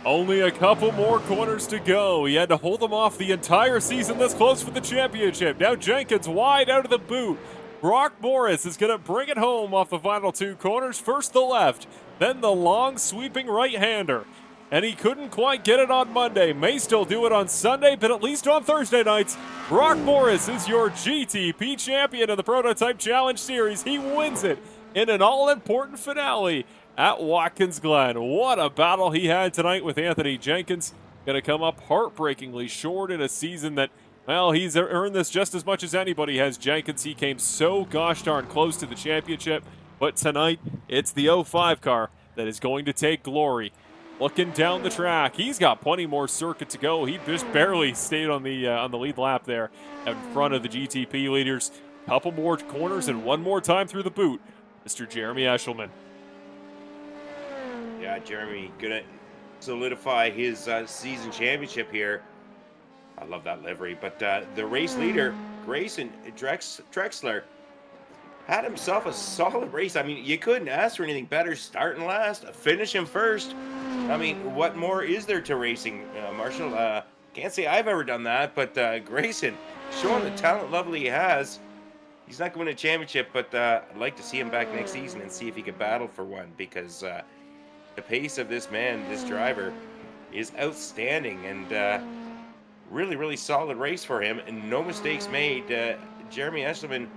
B: Only a couple more corners to go. He had to hold them off the entire season this close for the championship. Now Jenkins wide out of the boot. Brock Morris is going to bring it home off the final 2 corners. First the left, then the long sweeping right-hander. And he couldn't quite get it on Monday. May still do it on Sunday, but at least on Thursday nights, Brock Morris is your GTP champion of the Prototype Challenge Series. He wins it in an all-important finale at Watkins Glen. What a battle he had tonight with Anthony Jenkins. Going to come up heartbreakingly short in a season that, well, he's earned this just as much as anybody has. Jenkins, he came so gosh darn close to the championship, but tonight it's the 05 car that is going to take glory. Looking down the track, he's got plenty more circuit to go. He just barely stayed on the lead lap there in front of the GTP leaders. Couple more corners and one more time through the boot, Mr. Jeremy Eshelman.
C: Yeah, Jeremy gonna solidify his season championship here. I love that livery, but the race leader, Grayson Drexler, had himself a solid race. I mean, you couldn't ask for anything better. Starting last, finishing first. I mean, what more is there to racing, Marshall? Can't say I've ever done that, but Grayson showing the talent level he has. He's not going to win a championship, but I'd like to see him back next season and see if he could battle for one, because the pace of this man, this driver, is outstanding, and really, really solid race for him, and no mistakes made. Jeremy Eshelman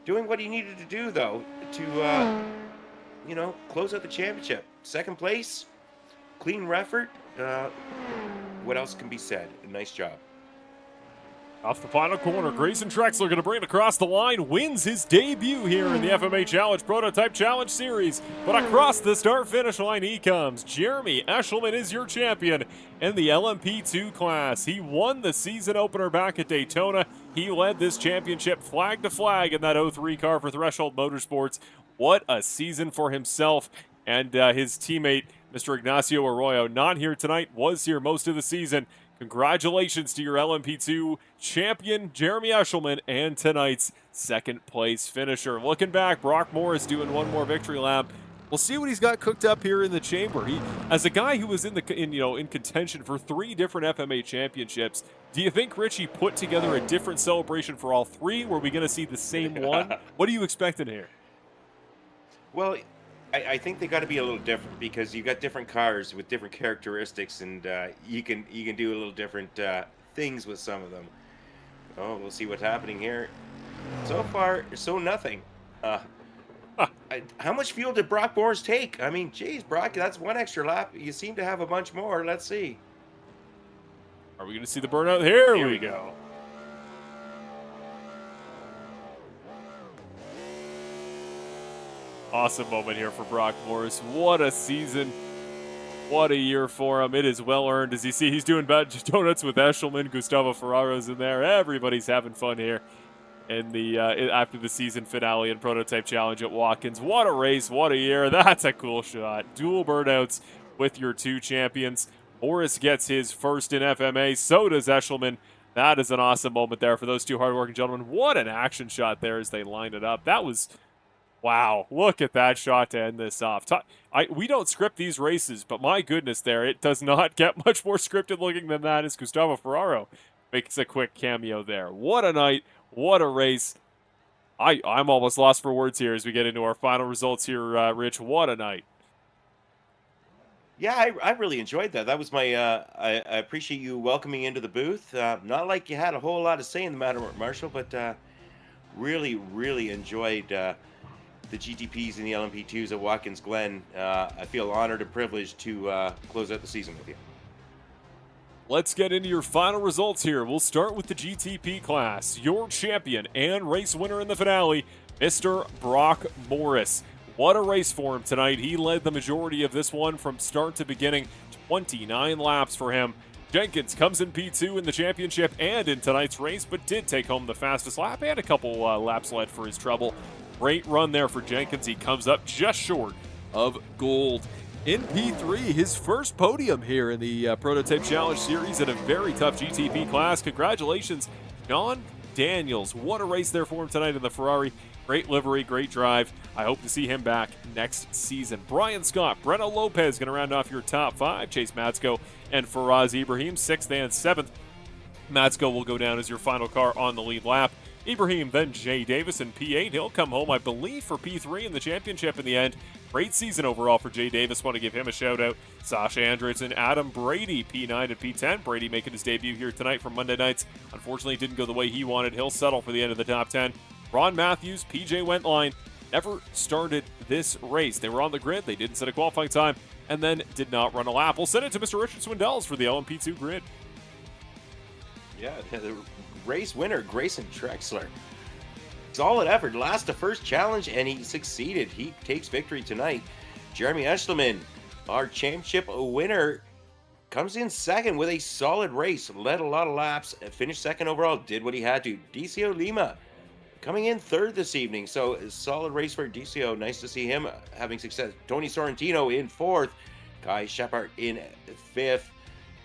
C: doing what he needed to do, though, to close out the championship. Second place, clean effort. What else can be said? Nice job.
B: Off the final corner, Grayson Trexler going to bring it across the line, wins his debut here in the FMA Challenge Prototype Challenge Series. But across the start-finish line he comes. Jeremy Eshelman is your champion in the LMP2 class. He won the season opener back at Daytona. He led this championship flag to flag in that 03 car for Threshold Motorsports. What a season for himself and his teammate, Mr. Ignacio Arroyo. Not here tonight, was here most of the season. Congratulations to your LMP2 champion, Jeremy Eshelman, and tonight's second place finisher. Looking back, Brock Morris doing one more victory lap. We'll see what he's got cooked up here in the chamber. He, as a guy who was in contention for 3 different FMA championships, do you think Richie put together a different celebration for all 3? Were we going to see the same one? What are you expecting here?
C: Well, I think they got to be a little different because you got different cars with different characteristics, and you can do a little different things with some of them. Oh, we'll see what's happening here. So far, so nothing. How much fuel did Brock Morris take? I mean, geez, Brock, that's one extra lap. You seem to have a bunch more. Let's see.
B: Are we going to see the burnout? Here we go. Awesome moment here for Brock Morris. What a season. What a year for him. It is well earned. As you see, he's doing donuts with Eshelman. Gustavo Ferraro's in there. Everybody's having fun here in the after the season finale and Prototype Challenge at Watkins. What a race. What a year. That's a cool shot. Dual burnouts with your 2 champions. Morris gets his first in FMA. So does Eshelman. That is an awesome moment there for those 2 hardworking gentlemen. What an action shot there as they lined it up. That was... wow, look at that shot to end this off. We don't script these races, but my goodness there, it does not get much more scripted looking than that as Gustavo Ferraro makes a quick cameo there. What a night, what a race. I'm almost lost for words here as we get into our final results here, Rich. What a night.
C: Yeah, I really enjoyed that. That was my, I appreciate you welcoming into the booth. Not like you had a whole lot to say in the matter, Marshall, but really, really enjoyed the GTPs and the LMP2s at Watkins Glen. I feel honored and privileged to close out the season with you.
B: Let's get into your final results here. We'll start with the GTP class. Your champion and race winner in the finale, Mr. Brock Morris. What a race for him tonight. He led the majority of this one from start to beginning. 29 laps for him. Jenkins comes in P2 in the championship and in tonight's race, but did take home the fastest lap and a couple laps led for his trouble. Great run there for Jenkins. He comes up just short of gold. In P3, his first podium here in the Prototype Challenge Series in a very tough GTP class. Congratulations, John Daniels. What a race there for him tonight in the Ferrari. Great livery, great drive. I hope to see him back next season. Brian Scott, Breno Lopez going to round off your top 5. Chase Matsko and Faraz Ibrahim, 6th and 7th. Matsko will go down as your final car on the lead lap. Ibrahim, then Jay Davis in P8. He'll come home, I believe, for P3 in the championship in the end. Great season overall for Jay Davis. Want to give him a shout-out. Sasha Andretz and Adam Brady, P9 and P10. Brady making his debut here tonight from Monday nights. Unfortunately, didn't go the way he wanted. He'll settle for the end of the top 10. Ron Matthews, PJ Wentline, never started this race. They were on the grid. They didn't set a qualifying time and then did not run a lap. We'll send it to Mr. Richard Swindells for the LMP2 grid.
C: Yeah, the race winner, Grayson Trexler. Solid effort, last the first challenge, and he succeeded. He takes victory tonight. Jeremy Eshelman, our championship winner, comes in second with a solid race. Led a lot of laps, finished second overall, did what he had to. DCO Lima coming in third this evening, so a solid race for DCO. Nice to see him having success. Tony Sorrentino in fourth. Kai Shepard in fifth.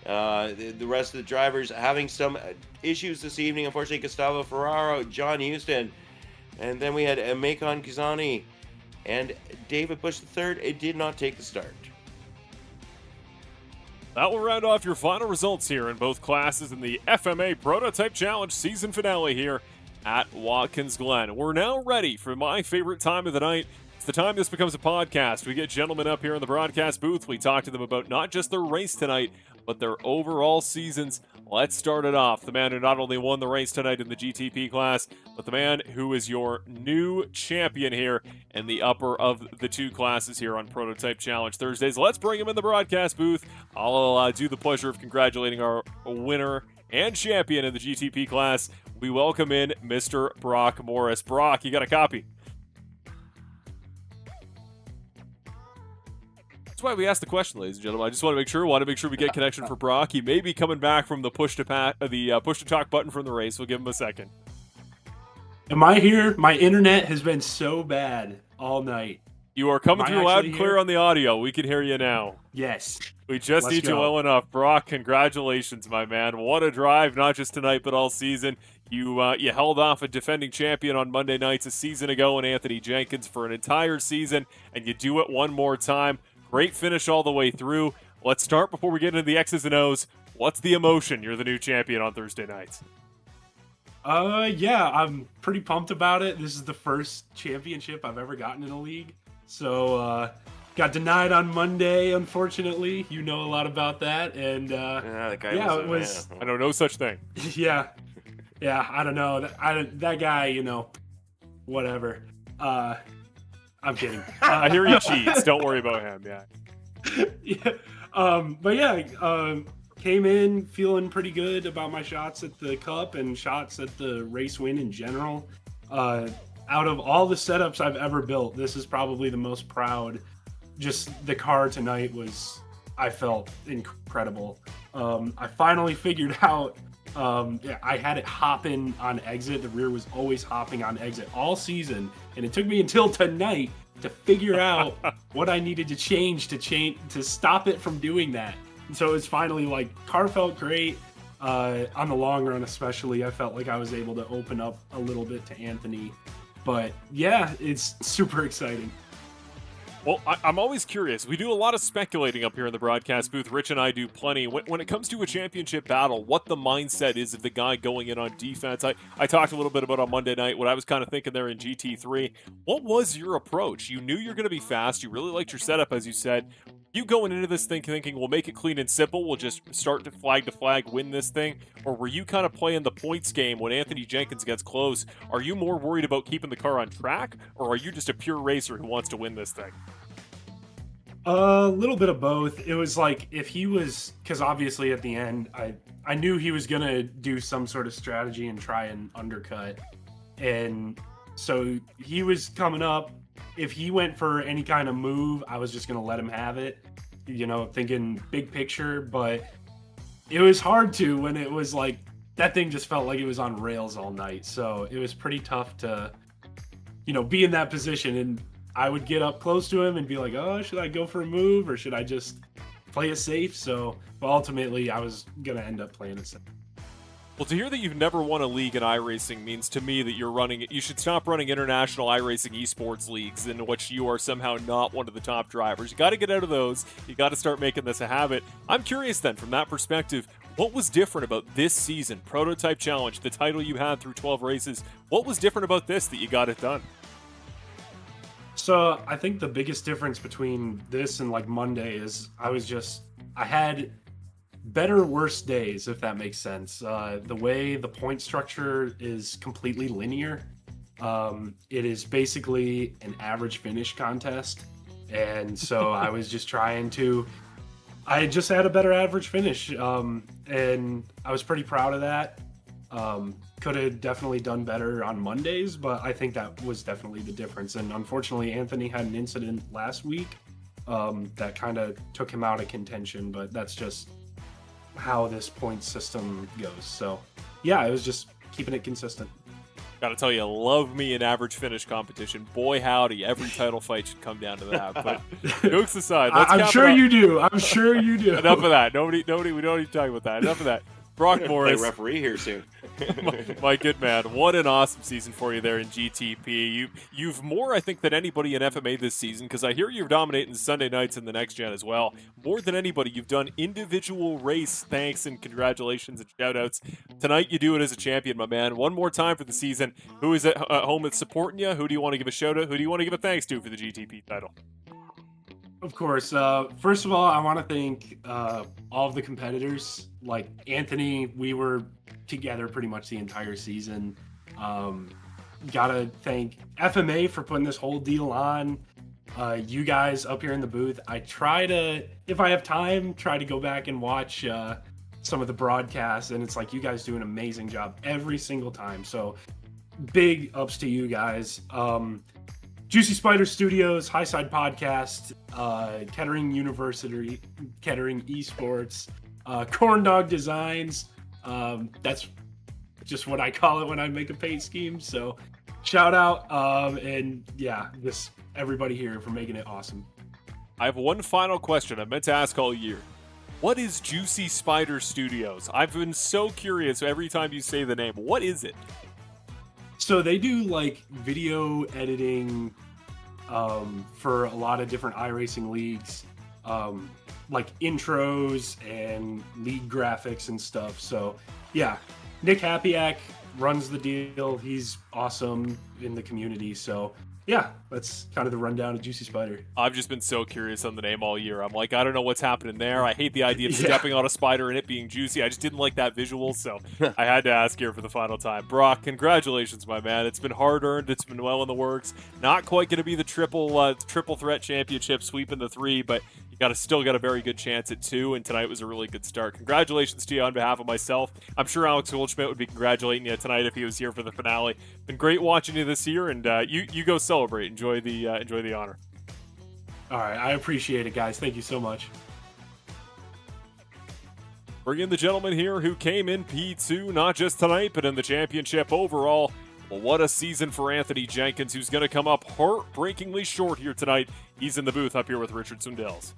C: The rest of the drivers having some issues this evening. Unfortunately, Gustavo Ferraro, John Houston, and then we had Macon Kizani and David Bush III. It did not take the start.
B: That will round off your final results here in both classes in the FMA Prototype Challenge season finale here at Watkins Glen. We're now ready for my favorite time of the night, It's the time this becomes a podcast. We get gentlemen up here in the broadcast booth. We talk to them about not just their race tonight, but their overall seasons. Let's start it off. The man who not only won the race tonight in the GTP class, but the man who is your new champion here in the upper of the two classes here on Prototype Challenge Thursdays. Let's bring him in the broadcast booth. I'll do the pleasure of congratulating our winner and champion in the GTP class. We welcome in Mr. Brock Morris. Brock, you got a copy? That's why we asked the question, ladies and gentlemen. I just want to make sure we get connection for Brock. He may be coming back from the push to talk button from the race. We'll give him a second.
D: Am I here? My internet has been so bad all night.
B: You are coming through loud and clear on the audio. We can hear you now.
D: Yes.
B: We just need you well enough. Brock, congratulations, my man. What a drive, not just tonight, but all season. You held off a defending champion on Monday nights a season ago in Anthony Jenkins for an entire season, and you do it one more time. Great finish all the way through. Let's start before we get into the X's and O's. What's the emotion? You're the new champion on Thursday nights.
D: Yeah, I'm pretty pumped about it. This is the first championship I've ever gotten in a league. So, got denied on Monday, unfortunately. You know a lot about that. And,
B: it was... I know no such thing.
D: Yeah, I don't know. That guy, you know, whatever. I'm kidding.
B: I hear he cheats. Don't worry about him.
D: Yeah. Came in feeling pretty good about my shots at the Cup and shots at the race win in general. Out of all the setups I've ever built, this is probably the most proud. Just the car tonight I felt incredible. I finally figured out, I had it hopping on exit. The rear was always hopping on exit all season. And it took me until tonight to figure out what I needed to change to stop it from doing that. And so it's finally car felt great. On the long run, especially, I felt like I was able to open up a little bit to Anthony. But yeah, it's super exciting.
B: Well, I'm always curious. We do a lot of speculating up here in the broadcast booth. Rich and I do plenty. When it comes to a championship battle, what the mindset is of the guy going in on defense. I talked a little bit about on Monday night what I was kind of thinking there in GT3. What was your approach? You knew you're going to be fast. You really liked your setup, as you said. You going into this thing thinking, we'll make it clean and simple. We'll just start to flag, win this thing. Or were you kind of playing the points game when Anthony Jenkins gets close? Are you more worried about keeping the car on track? Or are you just a pure racer who wants to win this thing?
D: A little bit of both. It was like if he was, because obviously at the end, I knew he was going to do some sort of strategy and try and undercut. And so he was coming up. If he went for any kind of move, I was just going to let him have it, you know, thinking big picture. But it was hard to when it was like that thing just felt like it was on rails all night. So it was pretty tough to, you know, be in that position. And I would get up close to him and be like, oh, should I go for a move or should I just play it safe? So, but ultimately, I was going to end up playing it safe.
B: Well, to hear that you've never won a league in iRacing means to me that you should stop running international iRacing esports leagues in which you are somehow not one of the top drivers. You got to get out of those. You got to start making this a habit. I'm curious then, from that perspective, what was different about this season, Prototype Challenge, the title you had through 12 races? What was different about this that you got it done?
D: So I think the biggest difference between this and like Monday is I had better, worse days, if that makes sense. The way the point structure is completely linear. It is basically an average finish contest. And so I was just I just had a better average finish. And I was pretty proud of that. Could have definitely done better on Mondays, but I think that was definitely the difference. And unfortunately, Anthony had an incident last week that kind of took him out of contention, but that's just how this point system goes. So yeah, it was just keeping it consistent.
B: Gotta tell you, love me an average finish competition. Boy, howdy, every title fight should come down to that. But jokes aside,
D: I'm sure you do. I'm sure you do.
B: Enough of that. Nobody, we don't need to talk about that. Enough of that. Brock Morris.
C: Play referee here soon.
B: My good man, what an awesome season for you there in GTP. You've more, I think, than anybody in FMA this season, because I hear you're dominating Sunday nights in the next gen as well. More than anybody, you've done individual race thanks and congratulations and shout-outs. Tonight, you do it as a champion, my man. One more time for the season. Who is at home that's supporting you? Who do you want to give a shout-out? Who do you want to give a thanks to for the GTP title?
D: Of course. First of all, I want to thank all of the competitors. Like Anthony, we were together pretty much the entire season. Gotta thank FMA for putting this whole deal on. You guys up here in the booth. I try to, if I have time, try to go back and watch some of the broadcasts, and it's like you guys do an amazing job every single time. So big ups to you guys. Juicy Spider Studios, Highside Podcast, Kettering University, Kettering Esports, Corn Dog Designs. That's just what I call it when I make a paint scheme. So shout out, and yeah, just everybody here for making it awesome.
B: I have one final question I meant to ask all year. What is Juicy Spider Studios? I've been so curious every time you say the name. What is it?
D: So they do like video editing for a lot of different iRacing leagues, like intros and league graphics and stuff. So yeah, Nick Happyack runs the deal. He's awesome in the community. So yeah, that's kind of the rundown of Juicy Spider.
B: I've just been so curious on the name all year. I'm like, I don't know what's happening there. I hate the idea of stepping on a spider and it being juicy. I just didn't like that visual, so I had to ask here for the final time. Brock, congratulations, my man. It's been hard-earned. It's been well in the works. Not quite going to be the triple threat championship, sweeping the 3, but you still got a very good chance at 2, and tonight was a really good start. Congratulations to you on behalf of myself. I'm sure Alex Goldschmidt would be congratulating you tonight if he was here for the finale. Been great watching you this year, and you go celebrate. Enjoy the honor.
D: All right, I appreciate it, guys. Thank you so much.
B: Bring in the gentleman here who came in P2, not just tonight, but in the championship overall. Well, what a season for Anthony Jenkins, who's going to come up heartbreakingly short here tonight. He's in the booth up here with Richard Sundells.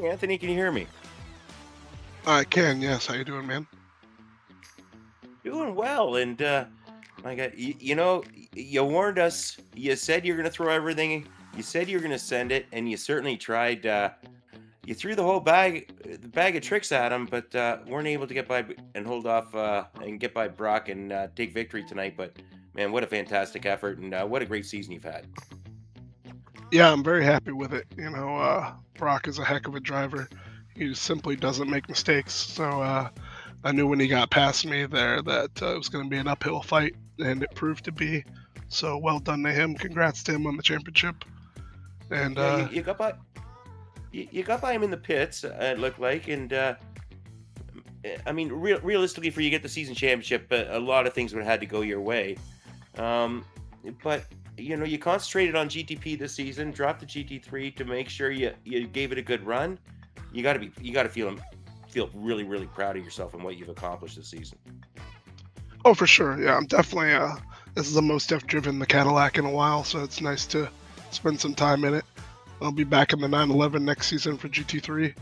C: Anthony, can you hear me?
E: I can, yes. How you doing, man?
C: Doing well, and my God, you warned us. You said you're going to throw everything. You said you're going to send it, and you certainly tried. You threw the whole bag of tricks at him, but weren't able to get by and hold off and get by Brock and take victory tonight. But man, what a fantastic effort, and what a great season you've had.
E: Yeah, I'm very happy with it. Brock is a heck of a driver. He simply doesn't make mistakes. So I knew when he got past me there that it was going to be an uphill fight, and it proved to be. So well done to him. Congrats to him on the championship. And
C: yeah, you got by. You got by him in the pits, it looked like, and I mean, realistically, for you to get the season championship, a lot of things would have had to go your way. But you concentrated on GTP this season, dropped the GT3 to make sure you gave it a good run. You got to feel really, really proud of yourself and what you've accomplished this season.
E: Oh, for sure. Yeah, I'm definitely. This is the most I've driven the Cadillac in a while, so it's nice to spend some time in it. I'll be back in the 911 next season for GT3,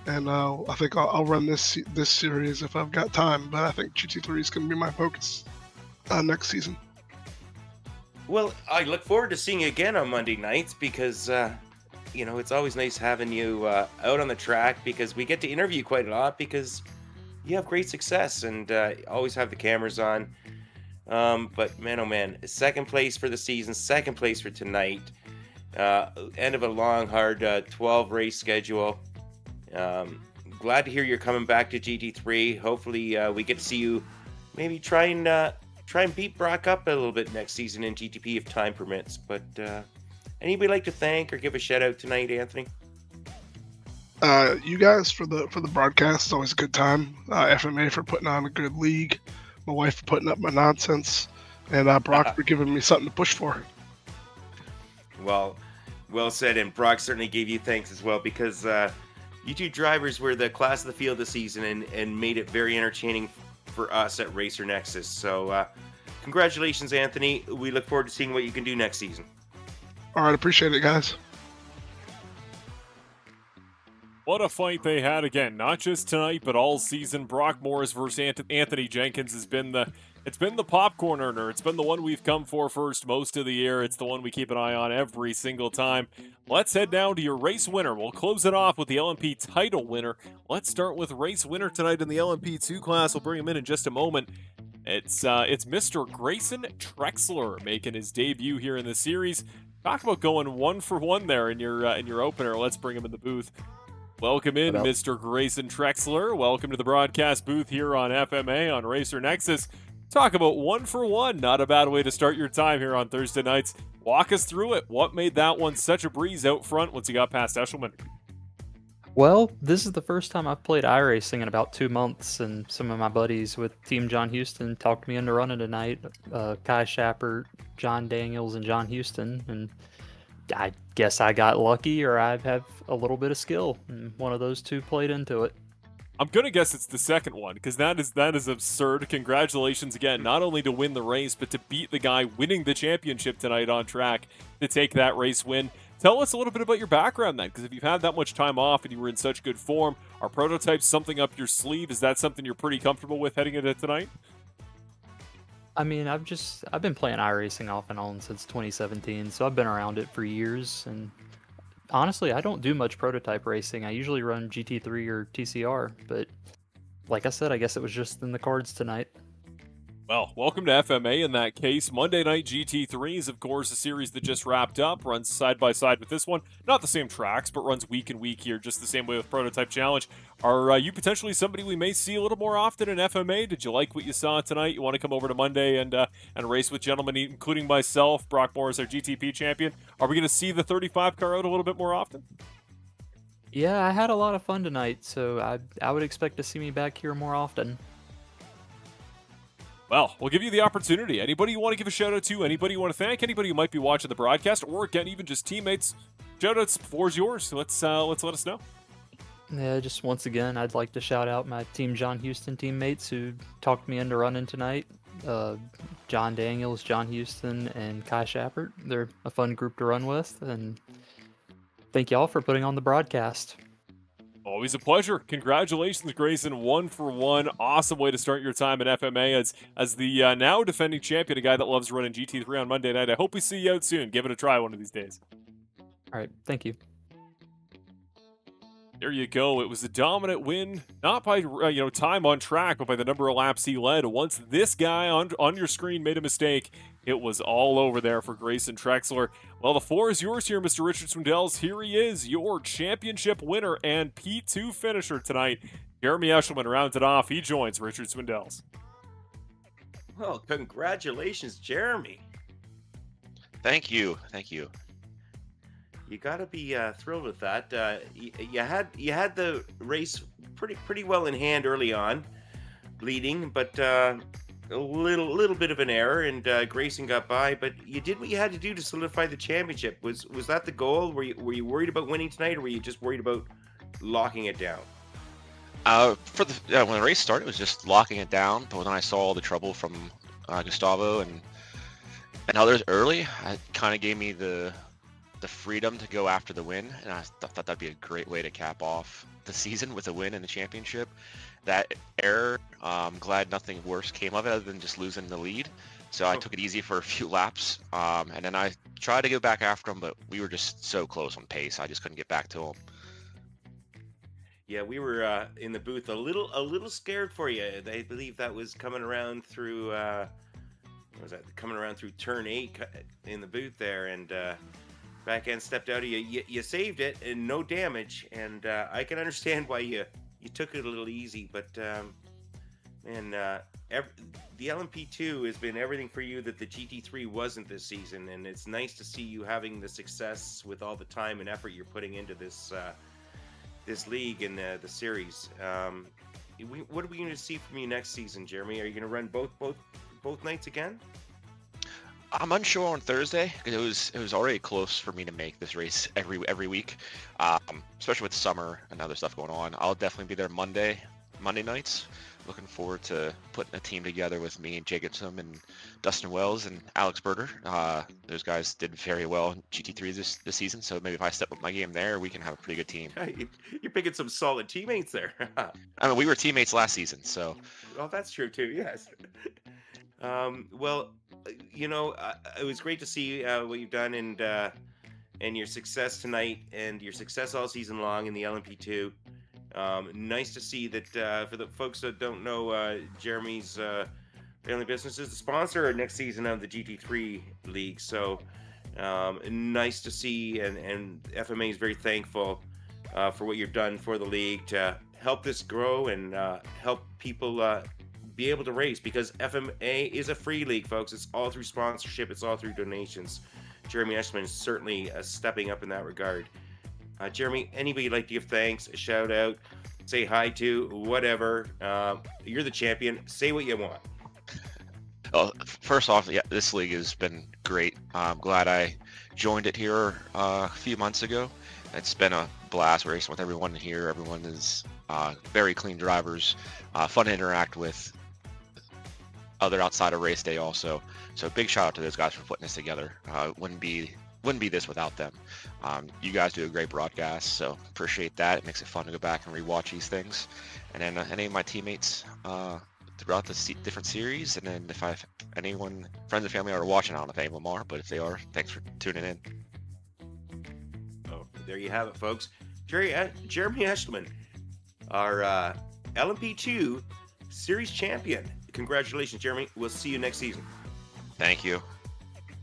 E: and I think I'll run this series if I've got time. But I think GT3 is going to be my focus next season.
C: Well, I look forward to seeing you again on Monday nights because it's always nice having you out on the track because we get to interview you quite a lot because you have great success and always have the cameras on. But man, oh man, second place for the season, second place for tonight. End of a long, hard 12 race schedule. Glad to hear you're coming back to GT3. Hopefully we get to see you maybe try and beat Brock up a little bit next season in GTP if time permits. But anybody like to thank or give a shout out tonight, Anthony?
E: You guys for the broadcast. It's always a good time. FMA for putting on a good league. My wife for putting up my nonsense, and Brock for giving me something to push for.
C: Well said, and Brock certainly gave you thanks as well because you two drivers were the class of the field this season and made it very entertaining for us at Racer Nexus. So congratulations, Anthony. We look forward to seeing what you can do next season.
E: All right, appreciate it, guys.
B: What a fight they had again, not just tonight, but all season. Brock Morris versus Anthony Jenkins has been the popcorn earner. It's been the one we've come for first most of the year. It's the one we keep an eye on every single time. Let's head down to your race winner. We'll close it off with the LMP title winner. Let's start with race winner tonight in the LMP2 class. We'll bring him in just a moment. It's Mr. Grayson Trexler making his debut here in the series. Talk about going 1 for 1 there in your opener. Let's bring him in the booth. Welcome in, Mr. Grayson Trexler. Welcome to the broadcast booth here on FMA on Racer Nexus. Talk about 1 for 1. Not a bad way to start your time here on Thursday nights. Walk us through it. What made that one such a breeze out front once you got past Eshelman?
F: Well, this is the first time I've played iRacing in about 2 months, and some of my buddies with Team John Houston talked me into running tonight. Kai Schappert, John Daniels, and John Houston, and I guess I got lucky, or I have a little bit of skill, and one of those two played into it.
B: I'm gonna guess it's the second one, because that is absurd. Congratulations again, not only to win the race, but to beat the guy winning the championship tonight on track to take that race win. Tell us a little bit about your background then, because if you've had that much time off and you were in such good form, are prototypes something up your sleeve? Is that something you're pretty comfortable with heading into tonight?
F: I mean, I've been playing iRacing off and on since 2017, so I've been around it for years, and honestly, I don't do much prototype racing. I usually run GT3 or TCR, but like I said, I guess it was just in the cards tonight.
B: Well, welcome to FMA in that case. Monday Night GT3 is, of course, a series that just wrapped up, runs side by side with this one. Not the same tracks, but runs week and week here, just the same way with Prototype Challenge. Are you potentially somebody we may see a little more often in FMA? Did you like what you saw tonight? You want to come over to Monday and race with gentlemen, including myself, Brock Morris, our GTP champion? Are we going to see the 35 car out a little bit more often?
F: Yeah, I had a lot of fun tonight, so I would expect to see me back here more often.
B: Well, we'll give you the opportunity. Anybody you want to give a shout out to, anybody you want to thank, anybody who might be watching the broadcast, or again, even just teammates, shout outs, the floor is yours. So let's let us know.
F: Yeah, just once again, I'd like to shout out my Team John Houston teammates who talked me into running tonight. John Daniels, John Houston, and Kai Schappert. They're a fun group to run with, and thank y'all for putting on the broadcast.
B: Always a pleasure. Congratulations, Grayson. 1 for 1. Awesome way to start your time at FMA as the now defending champion, a guy that loves running GT3 on Monday night. I hope we see you out soon. Give it a try one of these days.
F: All right, thank you.
B: There you go. It was a dominant win, not by time on track, but by the number of laps he led. Once this guy on your screen made a mistake, it was all over there for Grayson Trexler. Well, the floor is yours here, Mr. Richard Swindells. Here he is, your championship winner and P2 finisher tonight. Jeremy Eshelman rounds it off. He joins Richard Swindells.
C: Well, congratulations, Jeremy.
G: Thank you. Thank you.
C: You gotta be thrilled with that. You had the race pretty well in hand early on, leading, but a little bit of an error, and Grayson got by. But you did what you had to do to solidify the championship. Was that the goal? Were you worried about winning tonight, or were you just worried about locking it down?
G: When the race started, it was just locking it down. But when I saw all the trouble from Gustavo and others early, it kind of gave me the freedom to go after the win, and I thought that'd be a great way to cap off the season with a win in the championship. That error, I'm glad nothing worse came of it other than just losing the lead. So I took it easy for a few laps, and then I tried to go back after him, but we were just so close on pace. I just couldn't get back to him.
C: Yeah, we were in the booth a little scared for you. I believe that was coming around through coming around through turn 8 in the booth there, and back end stepped out of you. You saved it and no damage, and I can understand why you took it a little easy. But the LMP2 has been everything for you that the GT3 wasn't this season, and it's nice to see you having the success with all the time and effort you're putting into this league and the series. What are we going to see from you next season, Jeremy? Are you going to run both nights again?
G: I'm unsure on Thursday because it was already close for me to make this race every week, especially with summer and other stuff going on. I'll definitely be there Monday nights, looking forward to putting a team together with me and Jacobson and Dustin Wells and Alex Berger. Those guys did very well in GT3 this season, so maybe if I step up my game there, we can have a pretty good team.
C: You're picking some solid teammates there.
G: I mean, we were teammates last season, so.
C: Well, that's true too. Yes. Well, you know, it was great to see what you've done and your success tonight and your success all season long in the LMP2. Nice to see that for the folks that don't know, Jeremy's family business is the sponsor next season of the GT3 league. So nice to see, and FMA is very thankful for what you've done for the league to help this grow and help people be able to race, because FMA is a free league, folks. It's all through sponsorship. It's all through donations. Jeremy Eshleman is certainly stepping up in that regard. Jeremy, anybody you'd like to give thanks, a shout out, say hi to, whatever. You're the champion. Say what you want.
G: Well, first off, yeah, this league has been great. I'm glad I joined it here a few months ago. It's been a blast racing with everyone here. Everyone is very clean drivers, fun to interact with. Other outside of race day also. So big shout out to those guys for putting this together. Wouldn't be this without them. You guys do a great broadcast, so appreciate that. It makes it fun to go back and rewatch these things. And then any of my teammates throughout the different series, and then if anyone, friends and family are watching, I don't know if any of them are, but if they are, thanks for tuning in.
C: Oh, there you have it, folks. Jeremy Eshleman, our LMP2 series champion. Congratulations, Jeremy. We'll see you next season.
G: Thank you.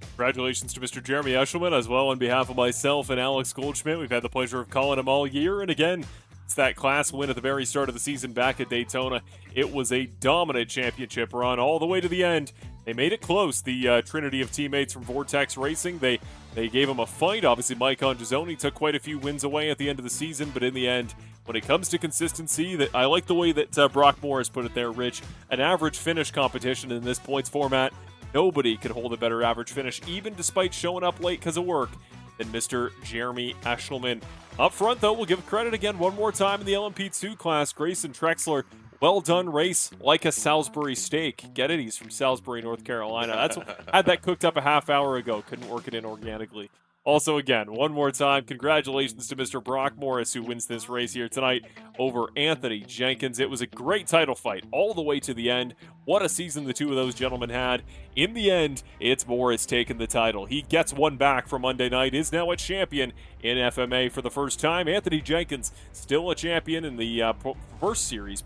B: Congratulations to Mr. Jeremy Eshleman as well on behalf of myself and Alex Goldschmidt. We've had the pleasure of calling him all year, and again, it's that class win at the very start of the season back at Daytona. It was a dominant championship run all the way to the end. They made it close, the trinity of teammates from Vortex Racing. They gave him a fight. Obviously, Mike Angizzoni took quite a few wins away at the end of the season, but in the end, when it comes to consistency, that I like the way that Brock Morris put it there, Rich. An average finish competition in this points format. Nobody could hold a better average finish, even despite showing up late because of work, than Mr. Jeremy Eshleman. Up front, though, we'll give credit again one more time in the LMP2 class. Grayson Trexler, well done race, like a Salisbury steak. Get it? He's from Salisbury, North Carolina. That's had that cooked up a half hour ago. Couldn't work it in organically. Also, again, one more time, congratulations to Mr. Brock Morris, who wins this race here tonight over Anthony Jenkins. It was a great title fight all the way to the end. What a season the two of those gentlemen had. In the end, it's Morris taking the title. He gets one back from Monday night, is now a champion in FMA for the first time. Anthony Jenkins, still a champion in the first series,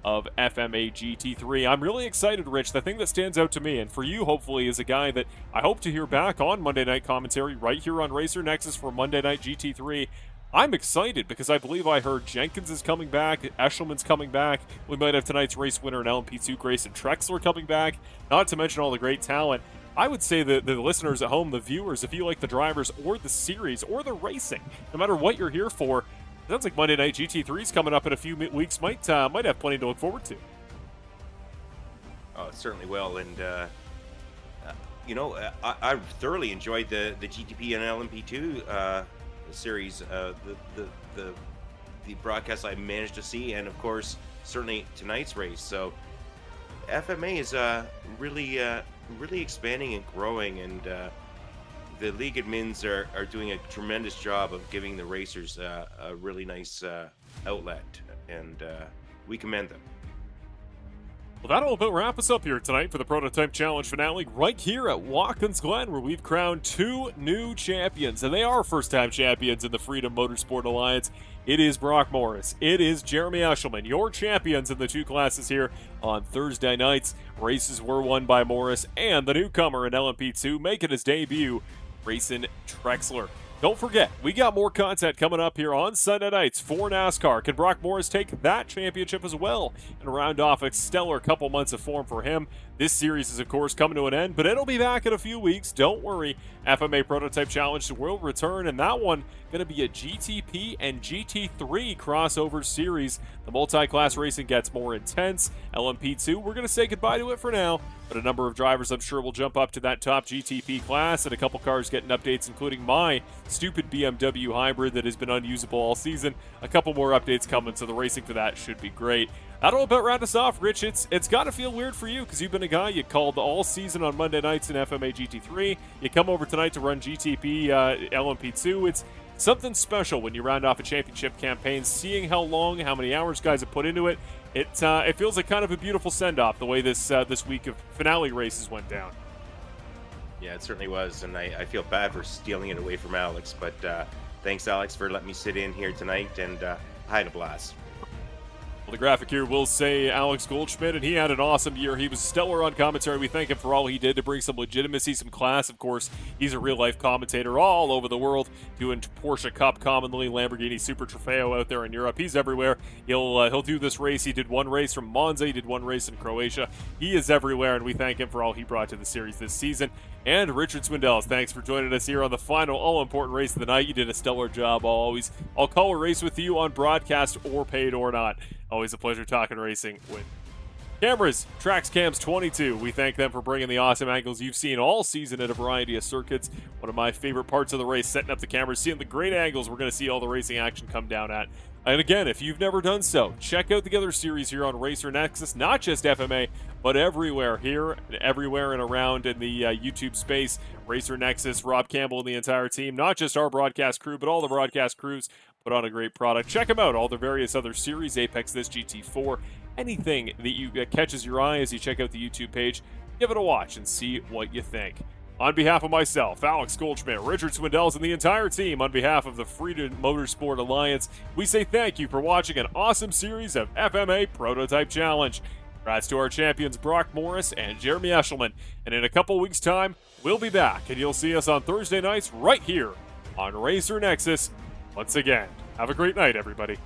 B: of FMA GT3. I'm really excited, Rich. The thing that stands out to me, and for you, hopefully, is a guy that I hope to hear back on Monday Night Commentary right here on Racer Nexus for Monday Night GT3. I'm excited because I believe I heard Jenkins is coming back, Eshleman's coming back. We might have tonight's race winner in LMP2, Grayson Trexler, coming back, not to mention all the great talent. I would say that the listeners at home, the viewers, if you like the drivers or the series or the racing, no matter what you're here for, it sounds like Monday Night GT3 is coming up in a few weeks. Might have plenty to look forward to.
C: Oh, it certainly will. And, you know, I thoroughly enjoyed the GTP and LMP2 series, the broadcast I managed to see, and, of course, certainly tonight's race. So FMA is really expanding and growing, and the league admins are doing a tremendous job of giving the racers a really nice outlet, and we commend them.
B: Well, that'll about wrap us up here tonight for the Prototype Challenge finale right here at WATKINS GLEN, where we've crowned two new champions, and they are first-time champions in the Freedom Motorsport Alliance. It is Brock Morris. It is Jeremy Eshleman, your champions in the two classes here on Thursday nights. Races were won by Morris and the newcomer in LMP2 making his debut, Grayson Trexler. Don't forget, we got more content coming up here on Sunday nights for NASCAR. Can Brock Morris take that championship as well and round off a stellar couple months of form for him? This series is, of course, coming to an end, but it'll be back in a few weeks. Don't worry. FMA Prototype Challenge will return, and that one going to be a GTP and GT3 crossover series. The multi-class racing gets more intense. LMP2, we're going to say goodbye to it for now. But a number of drivers, I'm sure, will jump up to that top GTP class, and a couple cars getting updates, including my stupid BMW hybrid that has been unusable all season. A couple more updates coming, so the racing for that should be great. That'll about round us off, Rich. It's got to feel weird for you because you've been a guy you called all season on Monday nights in FMA GT3. You come over tonight to run GTP LMP2. It's something special when you round off a championship campaign, seeing how long, how many hours guys have put into it. It feels like kind of a beautiful send-off the way this week of finale races went down.
C: Yeah, it certainly was, and I feel bad for stealing it away from Alex, but thanks, Alex, for letting me sit in here tonight, and I had a blast.
B: Well, the graphic here will say Alex Goldschmidt, and he had an awesome year. He was stellar on commentary. We thank him for all he did to bring some legitimacy, some class. Of course, he's a real-life commentator all over the world, doing Porsche Cup commonly, Lamborghini Super Trofeo out there in Europe. He's everywhere. He'll do this race. He did one race from Monza. He did one race in Croatia. He is everywhere, and we thank him for all he brought to the series this season. And Richard Swindells, thanks for joining us here on the final all-important race of the night. You did a stellar job always. I'll call a race with you on broadcast or paid or not. Always a pleasure talking racing with cameras. Traxcams 22. We thank them for bringing the awesome angles you've seen all season at a variety of circuits. One of my favorite parts of the race, setting up the cameras, seeing the great angles we're going to see all the racing action come down at. And again, if you've never done so, check out the other series here on Racer Nexus, not just FMA, but everywhere here, everywhere and around in the YouTube space. Racer Nexus, Rob Campbell and the entire team, not just our broadcast crew, but all the broadcast crews put on a great product. Check them out, all the various other series, Apex, this, GT4, anything that catches your eye as you check out the YouTube page, give it a watch and see what you think. On behalf of myself, Alex Goldschmidt, Richard Swindells, and the entire team, on behalf of the Freedom Motorsport Alliance, we say thank you for watching an awesome series of FMA Prototype Challenge. Congrats to our champions Brock Morris and Jeremy Eshelman. And in a couple weeks' time, we'll be back, and you'll see us on Thursday nights right here on Racer Nexus. Once again, have a great night, everybody.